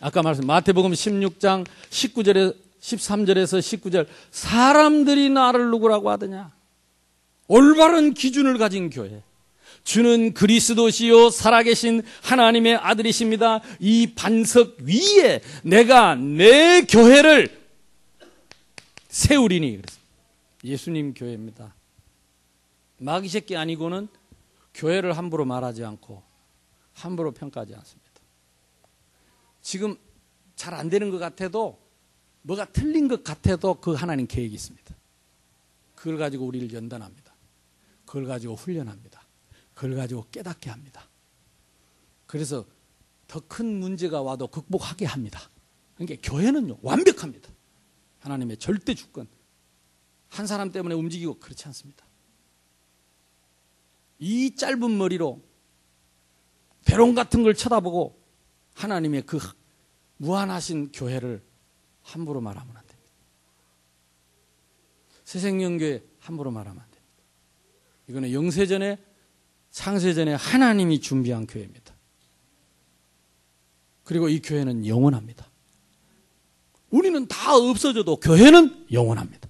아까 말씀 마태복음 16장 13절에서 19절 사람들이 나를 누구라고 하더냐. 올바른 기준을 가진 교회. 주는 그리스도시요 살아계신 하나님의 아들이십니다. 이 반석 위에 내가 내 교회를 세우리니. 그래서 예수님 교회입니다. 마귀 새끼 아니고는 교회를 함부로 말하지 않고 함부로 평가하지 않습니다. 지금 잘 안 되는 것 같아도 뭐가 틀린 것 같아도 그 하나님 계획이 있습니다. 그걸 가지고 우리를 연단합니다. 그걸 가지고 훈련합니다. 그걸 가지고 깨닫게 합니다. 그래서 더 큰 문제가 와도 극복하게 합니다. 그러니까 교회는요 완벽합니다. 하나님의 절대 주권. 한 사람 때문에 움직이고 그렇지 않습니다. 이 짧은 머리로 배롱 같은 걸 쳐다보고 하나님의 그 무한하신 교회를 함부로 말하면 안 됩니다. 새생명교회 함부로 말하면 안 됩니다. 이거는 영세전에 창세전에 하나님이 준비한 교회입니다. 그리고 이 교회는 영원합니다. 우리는 다 없어져도 교회는 영원합니다.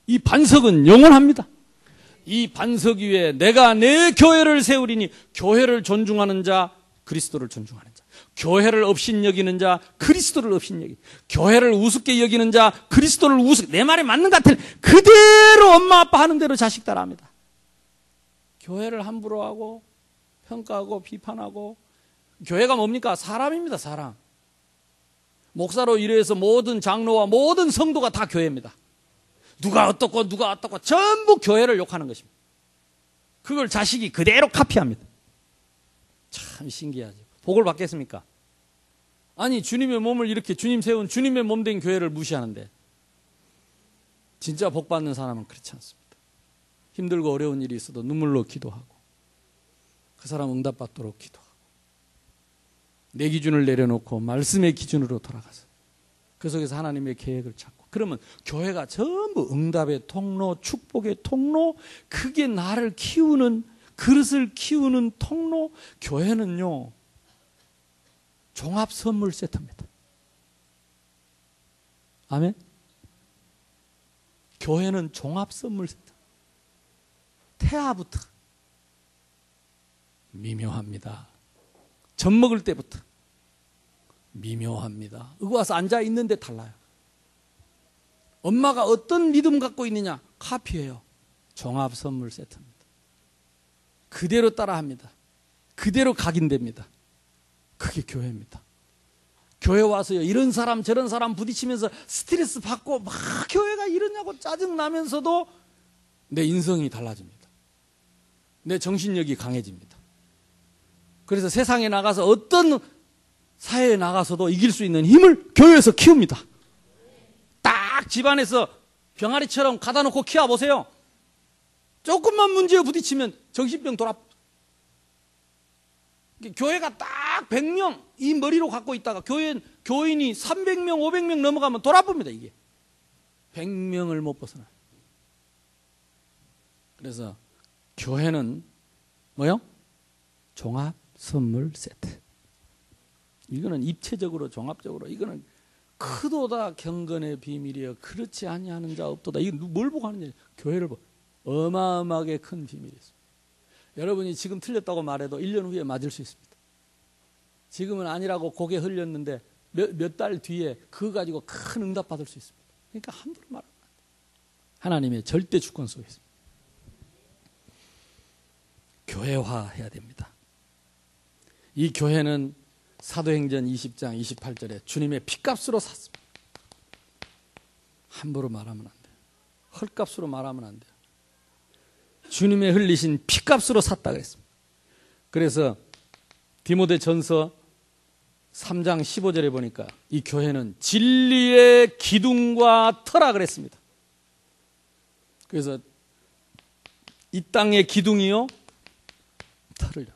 이 반석은 영원합니다. 이 반석 위에 내가 내 교회를 세우리니, 교회를 존중하는 자 그리스도를 존중하는 자, 교회를 업신여기는 자 그리스도를 업신여기, 교회를 우습게 여기는 자 그리스도를 우습게, 내 말이 맞는 것 같아 그대로 엄마 아빠 하는 대로 자식 따라합니다. 교회를 함부로 하고 평가하고 비판하고, 교회가 뭡니까? 사람입니다. 사람. 목사로 일해서 모든 장로와 모든 성도가 다 교회입니다. 누가 어떻고 누가 어떻고 전부 교회를 욕하는 것입니다. 그걸 자식이 그대로 카피합니다. 참 신기하죠. 복을 받겠습니까? 아니, 주님의 몸을 이렇게 주님 세운 주님의 몸된 교회를 무시하는데, 진짜 복 받는 사람은 그렇지 않습니다. 힘들고 어려운 일이 있어도 눈물로 기도하고, 그 사람 응답받도록 기도하고, 내 기준을 내려놓고 말씀의 기준으로 돌아가서 그 속에서 하나님의 계획을 찾고, 그러면 교회가 전부 응답의 통로, 축복의 통로, 그게 나를 키우는, 그릇을 키우는 통로. 교회는요, 종합 선물 세트입니다. 아멘? 교회는 종합 선물 세트. 태아부터 미묘합니다. 젖 먹을 때부터 미묘합니다. 여기 와서 앉아 있는데 달라요. 엄마가 어떤 믿음 갖고 있느냐, 카피해요. 종합 선물 세트입니다. 그대로 따라합니다. 그대로 각인됩니다. 그게 교회입니다. 교회 와서요, 이런 사람 저런 사람 부딪히면서 스트레스 받고 막 교회가 이러냐고 짜증나면서도 내 인성이 달라집니다. 내 정신력이 강해집니다. 그래서 세상에 나가서 어떤 사회에 나가서도 이길 수 있는 힘을 교회에서 키웁니다. 딱 집안에서 병아리처럼 가다 놓고 키워보세요. 조금만 문제에 부딪히면 정신병 돌아. 교회가 딱 100명 이 머리로 갖고 있다가 교인이 300명 500명 넘어가면 돌아봅니다. 이게 100명을 못 벗어나요. 그래서 교회는 뭐요? 종합 선물 세트. 이거는 입체적으로 종합적으로, 이거는 크도다 경건의 비밀이여 그렇지 아니하는 자 없도다. 이거 뭘 보고 하느냐? 교회를 보고. 어마어마하게 큰 비밀이 있습니다. 여러분이 지금 틀렸다고 말해도 1년 후에 맞을 수 있습니다. 지금은 아니라고 고개 흘렸는데 몇 달 뒤에 그거 가지고 큰 응답 받을 수 있습니다. 그러니까 함부로 말하면 안 돼요. 하나님의 절대 주권 속에 있습니다. 교회화해야 됩니다. 이 교회는 사도행전 20장 28절에 주님의 피값으로 샀습니다. 함부로 말하면 안 돼요. 헐값으로 말하면 안 돼요. 주님의 흘리신 피값으로 샀다 그랬습니다. 그래서 디모데전서 3장 15절에 보니까 이 교회는 진리의 기둥과 터라 그랬습니다. 그래서 이 땅의 기둥이요, 터를요.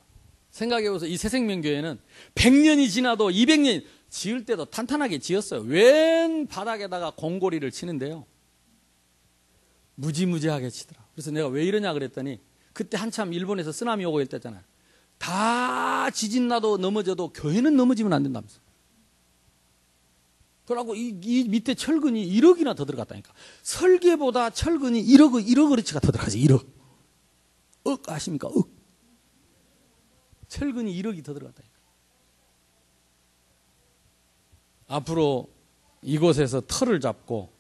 생각해보세요. 이 새생명교회는 100년이 지나도 200년 지을 때도 탄탄하게 지었어요. 웬 바닥에다가 공고리를 치는데요, 무지무지하게 치더라. 그래서 내가 왜 이러냐 그랬더니, 그때 한참 일본에서 쓰나미 오고 있었잖아요. 다 지진 나도 넘어져도 교회는 넘어지면 안 된다면서. 그러고 이 밑에 철근이 1억이나 더 들어갔다니까. 설계보다 철근이 1억어치가 더 들어가지. 1억. 억 아십니까? 억. 철근이 1억이 더 들어갔다니까. 앞으로 이곳에서 터를 잡고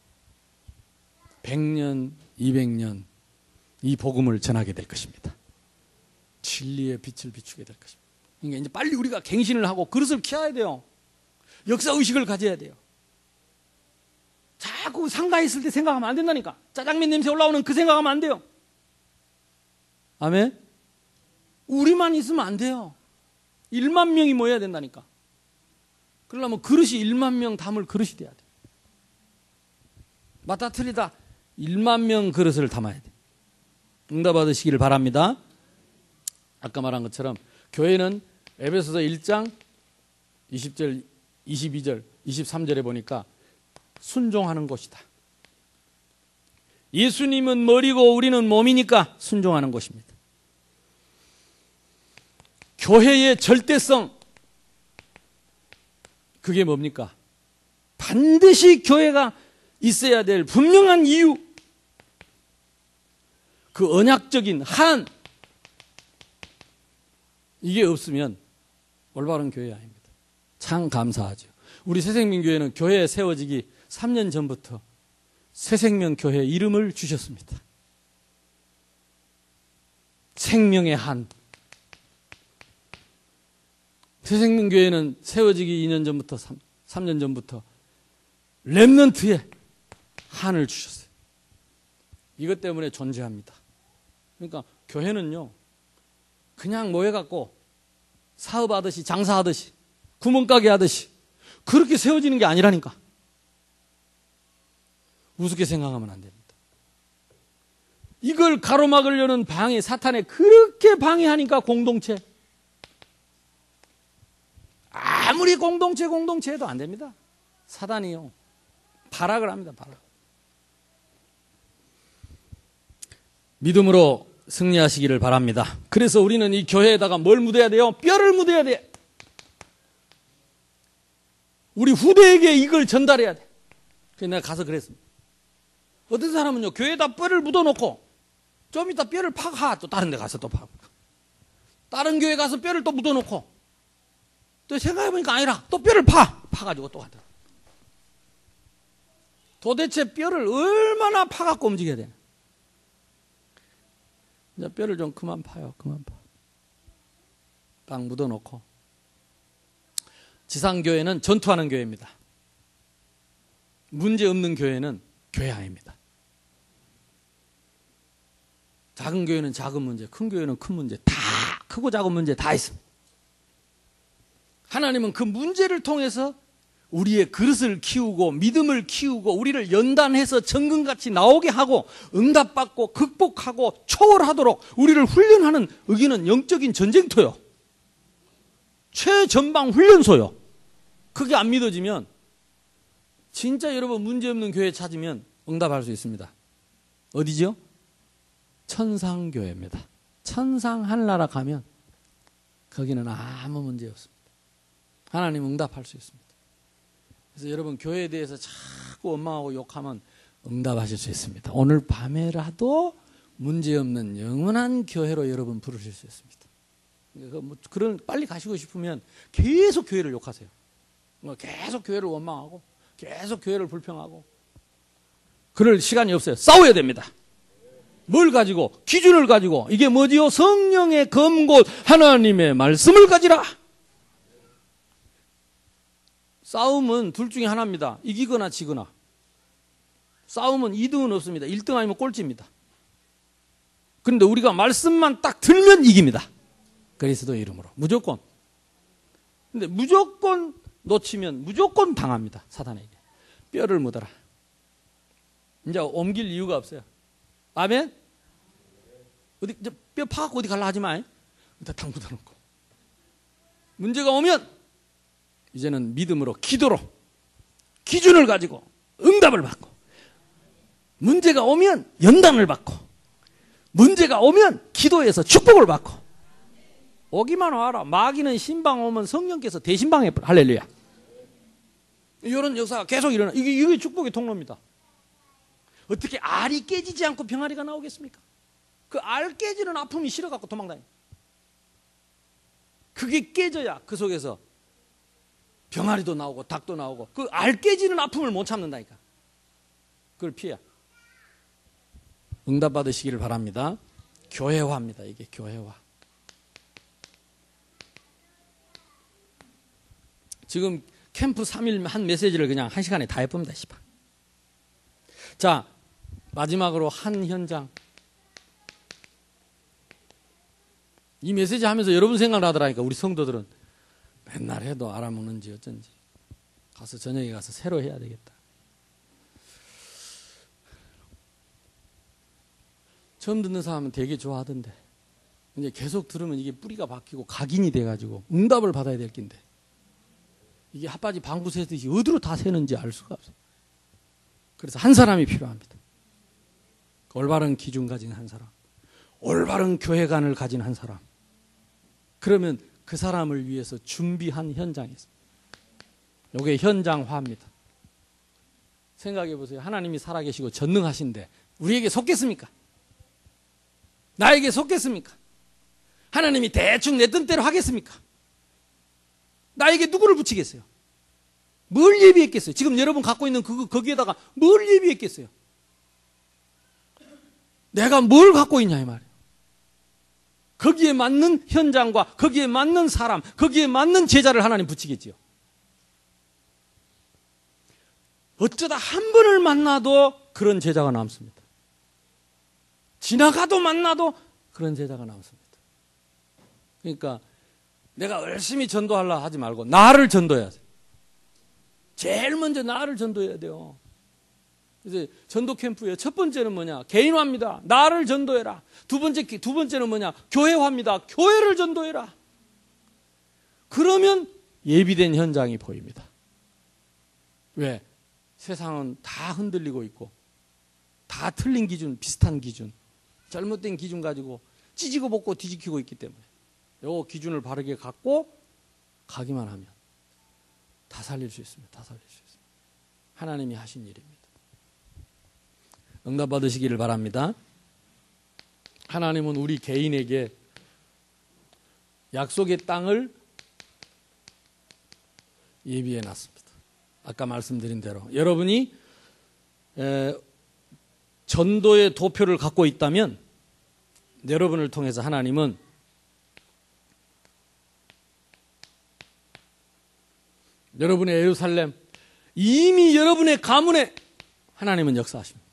100년, 200년 이 복음을 전하게 될 것입니다. 진리의 빛을 비추게 될 것입니다. 그러니까 이제 빨리 우리가 갱신을 하고 그릇을 키워야 돼요. 역사의식을 가져야 돼요. 자꾸 상가에 있을 때 생각하면 안 된다니까. 짜장면 냄새 올라오는 그 생각하면 안 돼요. 아멘? 우리만 있으면 안 돼요. 1만 명이 모여야 된다니까. 그러려면 그릇이 1만 명 담을 그릇이 돼야 돼. 맞다 틀리다 1만 명 그릇을 담아야 돼. 응답 받으시기를 바랍니다. 아까 말한 것처럼 교회는 에베소서 1장 20절, 22절, 23절에 보니까 순종하는 곳이다. 예수님은 머리고 우리는 몸이니까 순종하는 곳입니다. 교회의 절대성, 그게 뭡니까? 반드시 교회가 있어야 될 분명한 이유, 그 언약적인 한, 이게 없으면 올바른 교회 아닙니다. 참 감사하죠. 우리 새생명교회는 교회에 세워지기 3년 전부터 새생명교회 이름을 주셨습니다. 생명의 한. 새생명교회는 세워지기 2년 전부터 3년 전부터 렘넌트에 한을 주셨어요. 이것 때문에 존재합니다. 그러니까 교회는요, 그냥 모여갖고 사업하듯이 장사하듯이 구멍가게 하듯이 그렇게 세워지는 게 아니라니까. 우습게 생각하면 안 됩니다. 이걸 가로막으려는 방해, 사탄에 그렇게 방해하니까 공동체. 아무리 공동체 해도 안 됩니다. 사단이요. 발악을 합니다. 발악. 믿음으로 승리하시기를 바랍니다. 그래서 우리는 이 교회에다가 뭘 묻어야 돼요? 뼈를 묻어야 돼. 우리 후대에게 이걸 전달해야 돼. 그래서 내가 가서 그랬습니다. 어떤 사람은요, 교회에다 뼈를 묻어놓고 좀 이따 뼈를 파가 또 다른 데 가서 또 파고, 다른 교회 가서 뼈를 또 묻어놓고, 또 생각해보니까 아니라 또 뼈를 파가지고 또 하더라. 도대체 뼈를 얼마나 파갖고 움직여야 되나? 이제 뼈를 좀 그만 파요. 그만 파. 딱 묻어놓고. 지상교회는 전투하는 교회입니다. 문제 없는 교회는 교회 아닙니다. 작은 교회는 작은 문제, 큰 교회는 큰 문제, 다 크고 작은 문제 다 있습니다. 하나님은 그 문제를 통해서 우리의 그릇을 키우고 믿음을 키우고 우리를 연단해서 정금같이 나오게 하고 응답받고 극복하고 초월하도록 우리를 훈련하는, 여기는 영적인 전쟁터요. 최전방 훈련소요. 그게 안 믿어지면 진짜 여러분 문제없는 교회 찾으면 응답할 수 있습니다. 어디죠? 천상교회입니다. 천상 하늘나라 가면 거기는 아무 문제 없습니다. 하나님 응답할 수 있습니다. 그래서 여러분 교회에 대해서 자꾸 원망하고 욕하면 응답하실 수 있습니다. 오늘 밤에라도 문제없는 영원한 교회로 여러분 부르실 수 있습니다. 그런 빨리 가시고 싶으면 계속 교회를 욕하세요. 계속 교회를 원망하고 계속 교회를 불평하고 그럴 시간이 없어요. 싸워야 됩니다. 뭘 가지고? 기준을 가지고. 이게 뭐지요? 성령의 검곧 하나님의 말씀을 가지라. 싸움은 둘 중에 하나입니다. 이기거나 지거나. 싸움은 2등은 없습니다. 1등 아니면 꼴찌입니다. 그런데 우리가 말씀만 딱 들면 이깁니다. 그리스도의 이름으로. 무조건. 근데 무조건 놓치면 무조건 당합니다. 사단에게. 뼈를 묻어라. 이제 옮길 이유가 없어요. 아멘? 어디, 뼈 파갖고 어디 갈라 하지 마. 일단 당 묻어놓고. 문제가 오면 이제는 믿음으로, 기도로, 기준을 가지고 응답을 받고, 문제가 오면 연단을 받고, 문제가 오면 기도해서 축복을 받고, 오기만 와라. 마귀는 신방 오면 성령께서 대신방해. 할렐루야. 이런 역사가 계속 일어나. 이게 축복의 통로입니다. 어떻게 알이 깨지지 않고 병아리가 나오겠습니까? 그 알 깨지는 아픔이 싫어갖고 도망다녀. 그게 깨져야 그 속에서 병아리도 나오고 닭도 나오고 그 알 깨지는 아픔을 못 참는다니까. 그걸 피해. 응답 받으시기를 바랍니다. 교회화입니다. 이게 교회화. 지금 캠프 3일 한 메시지를 그냥 1시간에 다 해봅니다. 자, 마지막으로 한 현장. 이 메시지 하면서 여러분 생각나더라니까. 우리 성도들은 맨날 해도 알아먹는지 어쩐지. 가서 저녁에 가서 새로 해야 되겠다. 처음 듣는 사람은 되게 좋아하던데 이제 계속 들으면 이게 뿌리가 박히고 각인이 돼가지고 응답을 받아야 될 낀데 이게 핫바지 방구 새듯이 어디로 다 새는지 알 수가 없어요. 그래서 한 사람이 필요합니다. 올바른 기준 가진 한 사람, 올바른 교회관을 가진 한 사람. 그러면 그 사람을 위해서 준비한 현장에서, 이게 현장화입니다. 생각해 보세요. 하나님이 살아계시고 전능하신데 우리에게 속겠습니까? 나에게 속겠습니까? 하나님이 대충 내 뜻대로 하겠습니까? 나에게 누구를 붙이겠어요? 뭘 예비했겠어요? 지금 여러분 갖고 있는 거기에다가 뭘 예비했겠어요? 내가 뭘 갖고 있냐 이 말이에요. 거기에 맞는 현장과 거기에 맞는 사람, 거기에 맞는 제자를 하나님 붙이겠지요. 어쩌다 한 번을 만나도 그런 제자가 남습니다. 지나가도 만나도 그런 제자가 남습니다. 그러니까 내가 열심히 전도하려 하지 말고 나를 전도해야 돼요. 제일 먼저 나를 전도해야 돼요. 그래서 전도 캠프의 첫 번째는 뭐냐? 개인화입니다. 나를 전도해라. 두 번째는 뭐냐? 교회화입니다. 교회를 전도해라. 그러면 예비된 현장이 보입니다. 왜? 세상은 다 흔들리고 있고 다 틀린 기준, 비슷한 기준, 잘못된 기준 가지고 찢고 볶고 뒤집히고 있기 때문에 요 기준을 바르게 갖고 가기만 하면 다 살릴 수 있습니다. 다 살릴 수 있습니다. 하나님이 하신 일입니다. 응답 받으시기를 바랍니다. 하나님은 우리 개인에게 약속의 땅을 예비해 놨습니다. 아까 말씀드린 대로 여러분이 전도의 도표를 갖고 있다면 여러분을 통해서 하나님은 여러분의 예루살렘, 이미 여러분의 가문에 하나님은 역사하십니다.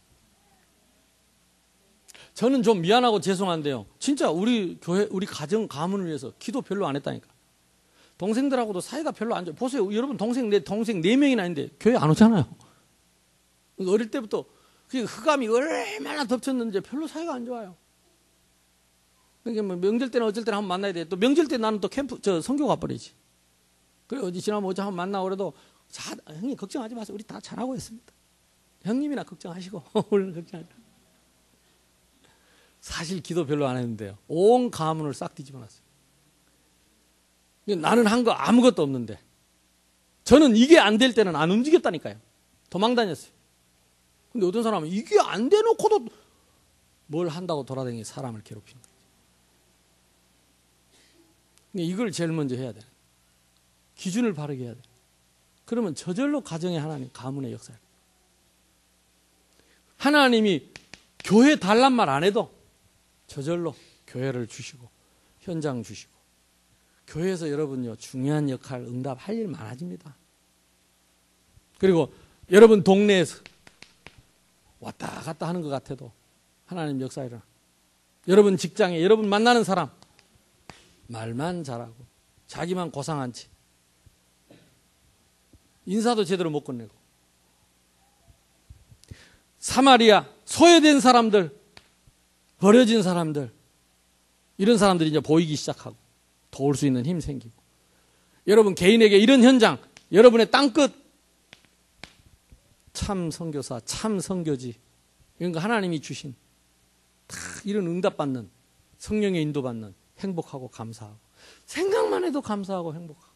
저는 좀 미안하고 죄송한데요. 진짜 우리 교회, 우리 가정, 가문을 위해서 기도 별로 안 했다니까. 동생들하고도 사이가 별로 안 좋아요. 보세요. 여러분 내 동생 4명이나 있는데 교회 안 오잖아요. 어릴 때부터 흑암이 얼마나 덮쳤는지 별로 사이가 안 좋아요. 그러니까 뭐 명절 때는 어쩔 때는 한번 만나야 돼. 또 명절 때 나는 또 선교 가버리지. 그래 어디 지나면 어제 한번 만나고 그래도 형님 걱정하지 마세요. 우리 다 잘하고 있습니다. 형님이나 걱정하시고 우리는 걱정하지 마세요. 사실 기도 별로 안 했는데요. 온 가문을 싹 뒤집어 놨어요. 나는 한 거 아무것도 없는데 저는 이게 안 될 때는 안 움직였다니까요. 도망 다녔어요. 근데 어떤 사람은 이게 안 돼놓고도 뭘 한다고 돌아다니는 사람을 괴롭히는 거예요. 이걸 제일 먼저 해야 돼요. 기준을 바르게 해야 돼요. 그러면 저절로 가정의 하나님, 가문의 역사예요. 하나님이 교회 달란 말 안 해도 저절로 교회를 주시고 현장 주시고 교회에서 여러분요 중요한 역할, 응답할 일 많아집니다. 그리고 여러분 동네에서 왔다 갔다 하는 것 같아도 하나님 역사 일어나. 여러분 직장에 여러분 만나는 사람 말만 잘하고 자기만 고상한 채 인사도 제대로 못 건네고 사마리아 소외된 사람들, 버려진 사람들, 이런 사람들이 이제 보이기 시작하고 도울 수 있는 힘 생기고 여러분 개인에게 이런 현장, 여러분의 땅끝 참 선교사, 참 선교지 이런 거 하나님이 주신 다 이런 응답받는 성령의 인도받는 행복하고 감사하고 생각만 해도 감사하고 행복하고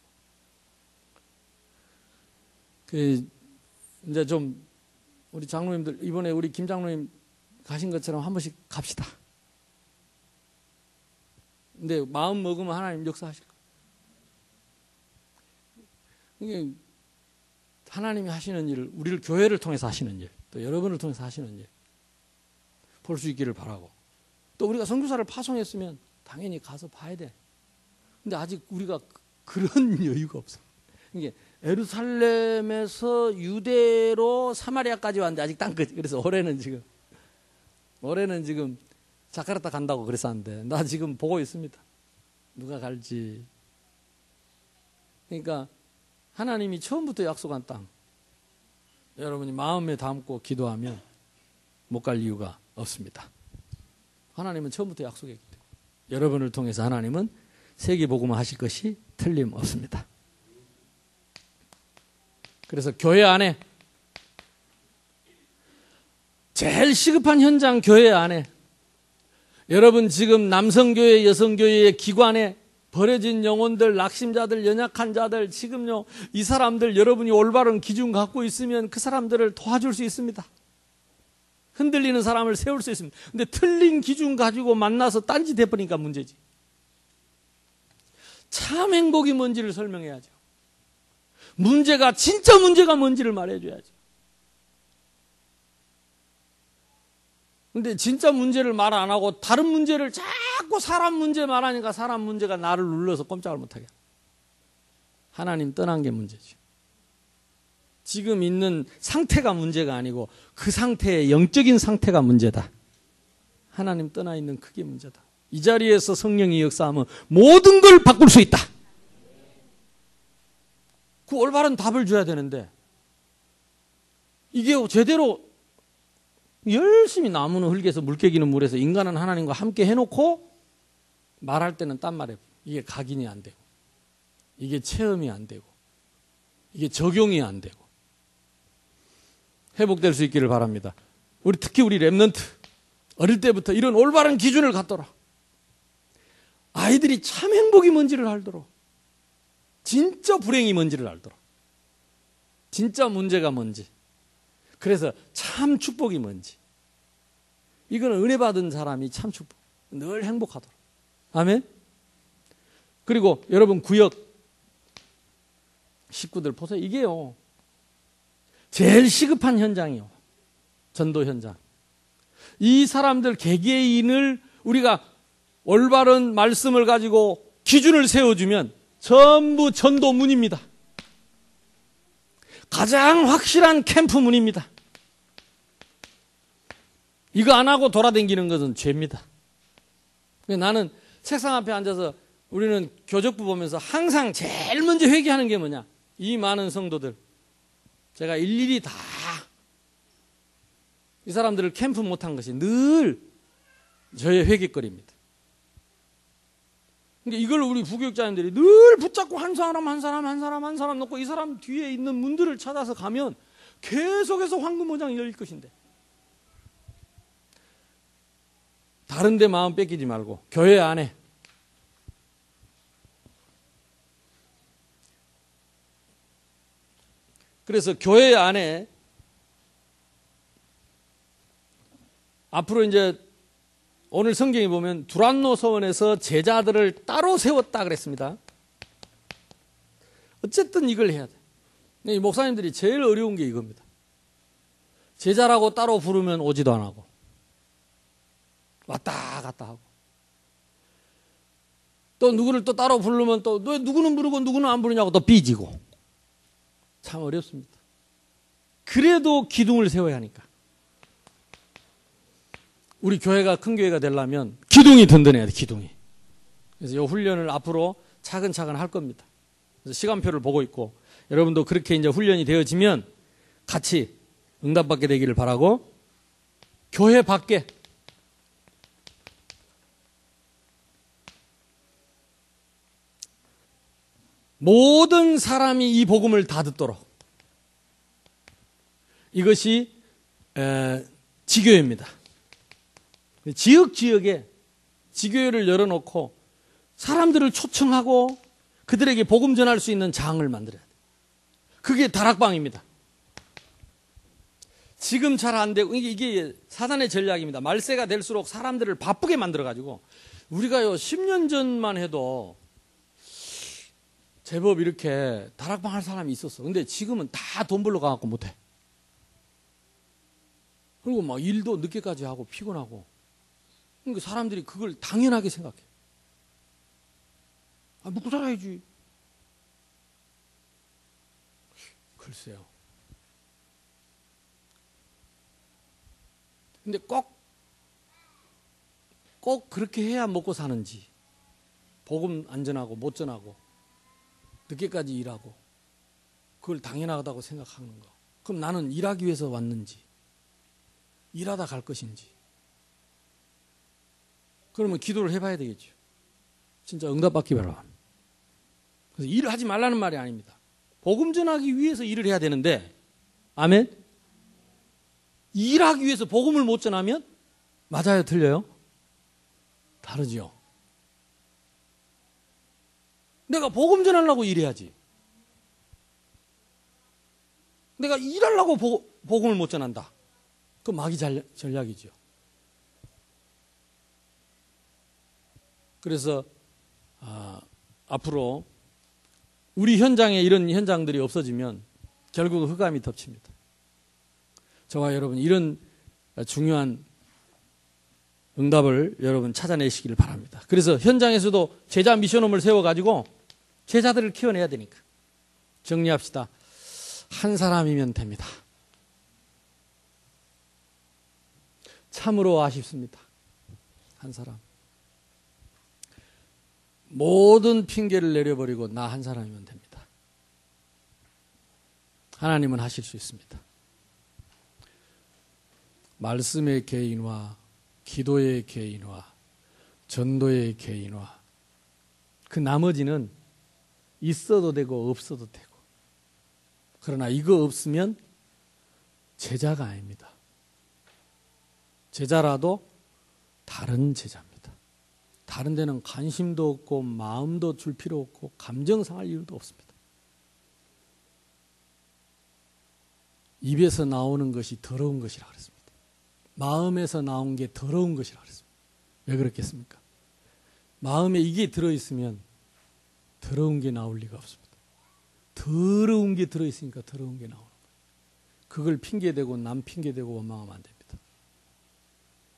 이제 좀 우리 장로님들 이번에 우리 김 장로님 가신 것처럼 한 번씩 갑시다. 근데 마음 먹으면 하나님 역사하실 거예요. 이게 하나님이 하시는 일을 우리를 교회를 통해서 하시는 일, 또 여러분을 통해서 하시는 일 볼 수 있기를 바라고 또 우리가 선교사를 파송했으면 당연히 가서 봐야 돼. 근데 아직 우리가 그런 여유가 없어. 이게 예루살렘에서 유대로 사마리아까지 왔는데 아직 땅끝. 그래서 올해는 지금 자카르타 간다고 그랬었는데 나 지금 보고 있습니다. 누가 갈지. 그러니까 하나님이 처음부터 약속한 땅 여러분이 마음에 담고 기도하면 못 갈 이유가 없습니다. 하나님은 처음부터 약속했기 때문에 여러분을 통해서 하나님은 세계복음화 하실 것이 틀림없습니다. 그래서 교회 안에 제일 시급한 현장, 교회 안에 여러분 지금 남성교회, 여성교회의 기관에 버려진 영혼들, 낙심자들, 연약한 자들, 지금요 이 사람들 여러분이 올바른 기준 갖고 있으면 그 사람들을 도와줄 수 있습니다. 흔들리는 사람을 세울 수 있습니다. 근데 틀린 기준 가지고 만나서 딴짓 해버리니까 문제지. 참 행복이 뭔지를 설명해야죠. 문제가 진짜 문제가 뭔지를 말해줘야죠. 근데 진짜 문제를 말 안 하고 다른 문제를 자꾸 사람 문제 말하니까 사람 문제가 나를 눌러서 꼼짝을 못하게. 하나님 떠난 게 문제죠. 지금 있는 상태가 문제가 아니고 그 상태의 영적인 상태가 문제다. 하나님 떠나 있는 그게 문제다. 이 자리에서 성령이 역사하면 모든 걸 바꿀 수 있다. 그 올바른 답을 줘야 되는데 이게 제대로 열심히 나무는 흙에서 물개기는 물에서 인간은 하나님과 함께 해놓고 말할 때는 딴 말해. 이게 각인이 안 되고 이게 체험이 안 되고 이게 적용이 안 되고 회복될 수 있기를 바랍니다. 특히 우리 렘넌트 어릴 때부터 이런 올바른 기준을 갖도록 아이들이 참 행복이 뭔지를 알도록 진짜 불행이 뭔지를 알도록 진짜 문제가 뭔지 그래서 참 축복이 뭔지 이거는 은혜 받은 사람이 참 축복 늘 행복하도록 아멘. 그리고 여러분 구역 식구들 보세요. 이게요 제일 시급한 현장이요. 전도 현장. 이 사람들 개개인을 우리가 올바른 말씀을 가지고 기준을 세워주면 전부 전도문입니다. 가장 확실한 캠프문입니다. 이거 안 하고 돌아다니는 것은 죄입니다. 나는 책상 앞에 앉아서 우리는 교적부 보면서 항상 제일 먼저 회개하는 게 뭐냐. 이 많은 성도들 제가 일일이 다 이 사람들을 캠프 못한 것이 늘 저의 회개거리입니다. 그러니까 이걸 우리 부교육자님들이 늘 붙잡고 한 사람 놓고 이 사람 뒤에 있는 문들을 찾아서 가면 계속해서 황금오장이 열릴 것인데 다른 데 마음 뺏기지 말고 교회 안에 그래서 교회 안에 앞으로 이제 오늘 성경에 보면 두란노 서원에서 제자들을 따로 세웠다 그랬습니다. 어쨌든 이걸 해야 돼. 이 목사님들이 제일 어려운 게 이겁니다. 제자라고 따로 부르면 오지도 안 하고 왔다 갔다 하고 또 누구를 또 따로 부르면 또 누구는 부르고 누구는 안 부르냐고 또 삐지고 참 어렵습니다. 그래도 기둥을 세워야 하니까 우리 교회가 큰 교회가 되려면 기둥이 든든해야 돼. 기둥이. 그래서 이 훈련을 앞으로 차근차근 할 겁니다. 그래서 시간표를 보고 있고 여러분도 그렇게 이제 훈련이 되어지면 같이 응답받게 되기를 바라고 교회 밖에 모든 사람이 이 복음을 다 듣도록 이것이 지교회입니다. 지역에 지교회를 열어놓고 사람들을 초청하고 그들에게 복음 전할 수 있는 장을 만들어야 돼요. 그게 다락방입니다. 지금 잘 안 되고 이게 사단의 전략입니다. 말세가 될수록 사람들을 바쁘게 만들어가지고 우리가요 10년 전만 해도 제법 이렇게 다락방 할 사람이 있었어. 근데 지금은 다 돈 벌러 가갖고 못해. 그리고 막 일도 늦게까지 하고 피곤하고. 그러니까 사람들이 그걸 당연하게 생각해. 먹고 살아야지. 글쎄요. 근데 꼭 그렇게 해야 먹고 사는지. 복음 안 전하고 못 전하고 늦게까지 일하고 그걸 당연하다고 생각하는 거. 그럼 나는 일하기 위해서 왔는지 일하다 갈 것인지 그러면 기도를 해봐야 되겠죠. 진짜 응답받기 바랍니다. 그래서 일을 하지 말라는 말이 아닙니다. 복음 전하기 위해서 일을 해야 되는데, 아멘? 일하기 위해서 복음을 못 전하면 맞아요, 틀려요? 다르죠. 내가 복음 전하려고 일해야지. 내가 일하려고 복음을 못 전한다. 그 마귀 전략이죠. 그래서 앞으로 우리 현장에 이런 현장들이 없어지면 결국 흑암이 덮칩니다. 저와 여러분 이런 중요한 응답을 여러분 찾아내시기를 바랍니다. 그래서 현장에서도 제자 미션홈을 세워가지고 제자들을 키워내야 되니까 정리합시다. 한 사람이면 됩니다. 참으로 아쉽습니다. 한 사람. 모든 핑계를 내려버리고 나 한 사람이면 됩니다. 하나님은 하실 수 있습니다. 말씀의 개인화, 기도의 개인화, 전도의 개인화, 그 나머지는 있어도 되고 없어도 되고. 그러나 이거 없으면 제자가 아닙니다. 제자라도 다른 제자입니다. 다른 데는 관심도 없고 마음도 줄 필요 없고 감정 상할 이유도 없습니다. 입에서 나오는 것이 더러운 것이라 그랬습니다. 마음에서 나온 게 더러운 것이라 그랬습니다. 왜 그렇겠습니까? 마음에 이게 들어있으면 더러운 게 나올 리가 없습니다. 더러운 게 들어있으니까 더러운 게 나오는 거예요. 그걸 핑계대고 남 핑계대고 원망하면 안 됩니다.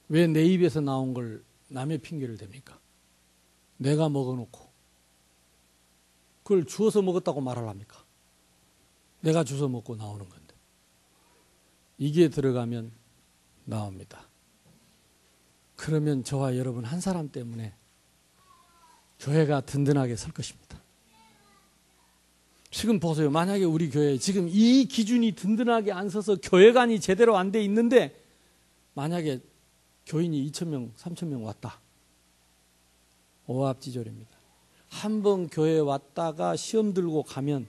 왜 내 입에서 나온 걸 남의 핑계를 댑니까? 내가 먹어놓고 그걸 주워서 먹었다고 말하랍니까? 내가 주워 먹고 나오는 건데. 이게 들어가면 나옵니다. 그러면 저와 여러분 한 사람 때문에 교회가 든든하게 설 것입니다. 지금 보세요. 만약에 우리 교회에 지금 이 기준이 든든하게 안 서서 교회관이 제대로 안 돼 있는데 만약에 교인이 2,000명, 3,000명 왔다. 오합지졸입니다. 한 번 교회에 왔다가 시험 들고 가면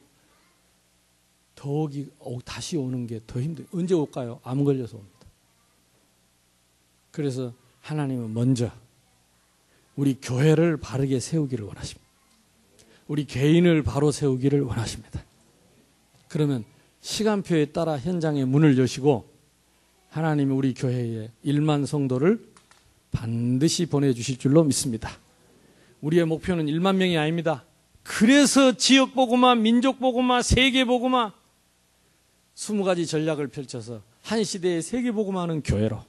더욱이 다시 오는 게 더 힘들어요. 언제 올까요? 암 걸려서 옵니다. 그래서 하나님은 먼저 우리 교회를 바르게 세우기를 원하십니다. 우리 개인을 바로 세우기를 원하십니다. 그러면 시간표에 따라 현장의 문을 여시고 하나님이 우리 교회에 1만 성도를 반드시 보내주실 줄로 믿습니다. 우리의 목표는 1만 명이 아닙니다. 그래서 지역복음화, 민족복음화, 세계복음화 20가지 전략을 펼쳐서 한 시대에 세계복음화하는 교회로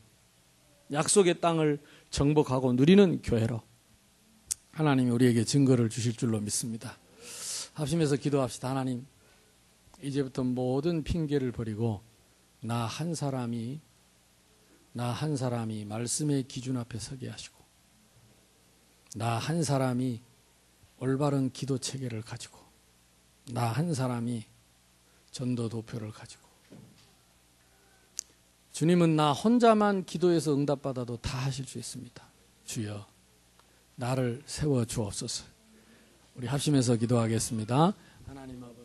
약속의 땅을 정복하고 누리는 교회로 하나님이 우리에게 증거를 주실 줄로 믿습니다. 합심해서 기도합시다. 하나님, 이제부터 모든 핑계를 버리고 나 한 사람이 말씀의 기준 앞에 서게 하시고 나 한 사람이 올바른 기도 체계를 가지고 나 한 사람이 전도 도표를 가지고 주님은 나 혼자만 기도해서 응답받아도 다 하실 수 있습니다. 주여 나를 세워 주옵소서. 우리 합심해서 기도하겠습니다. 하나님 아버지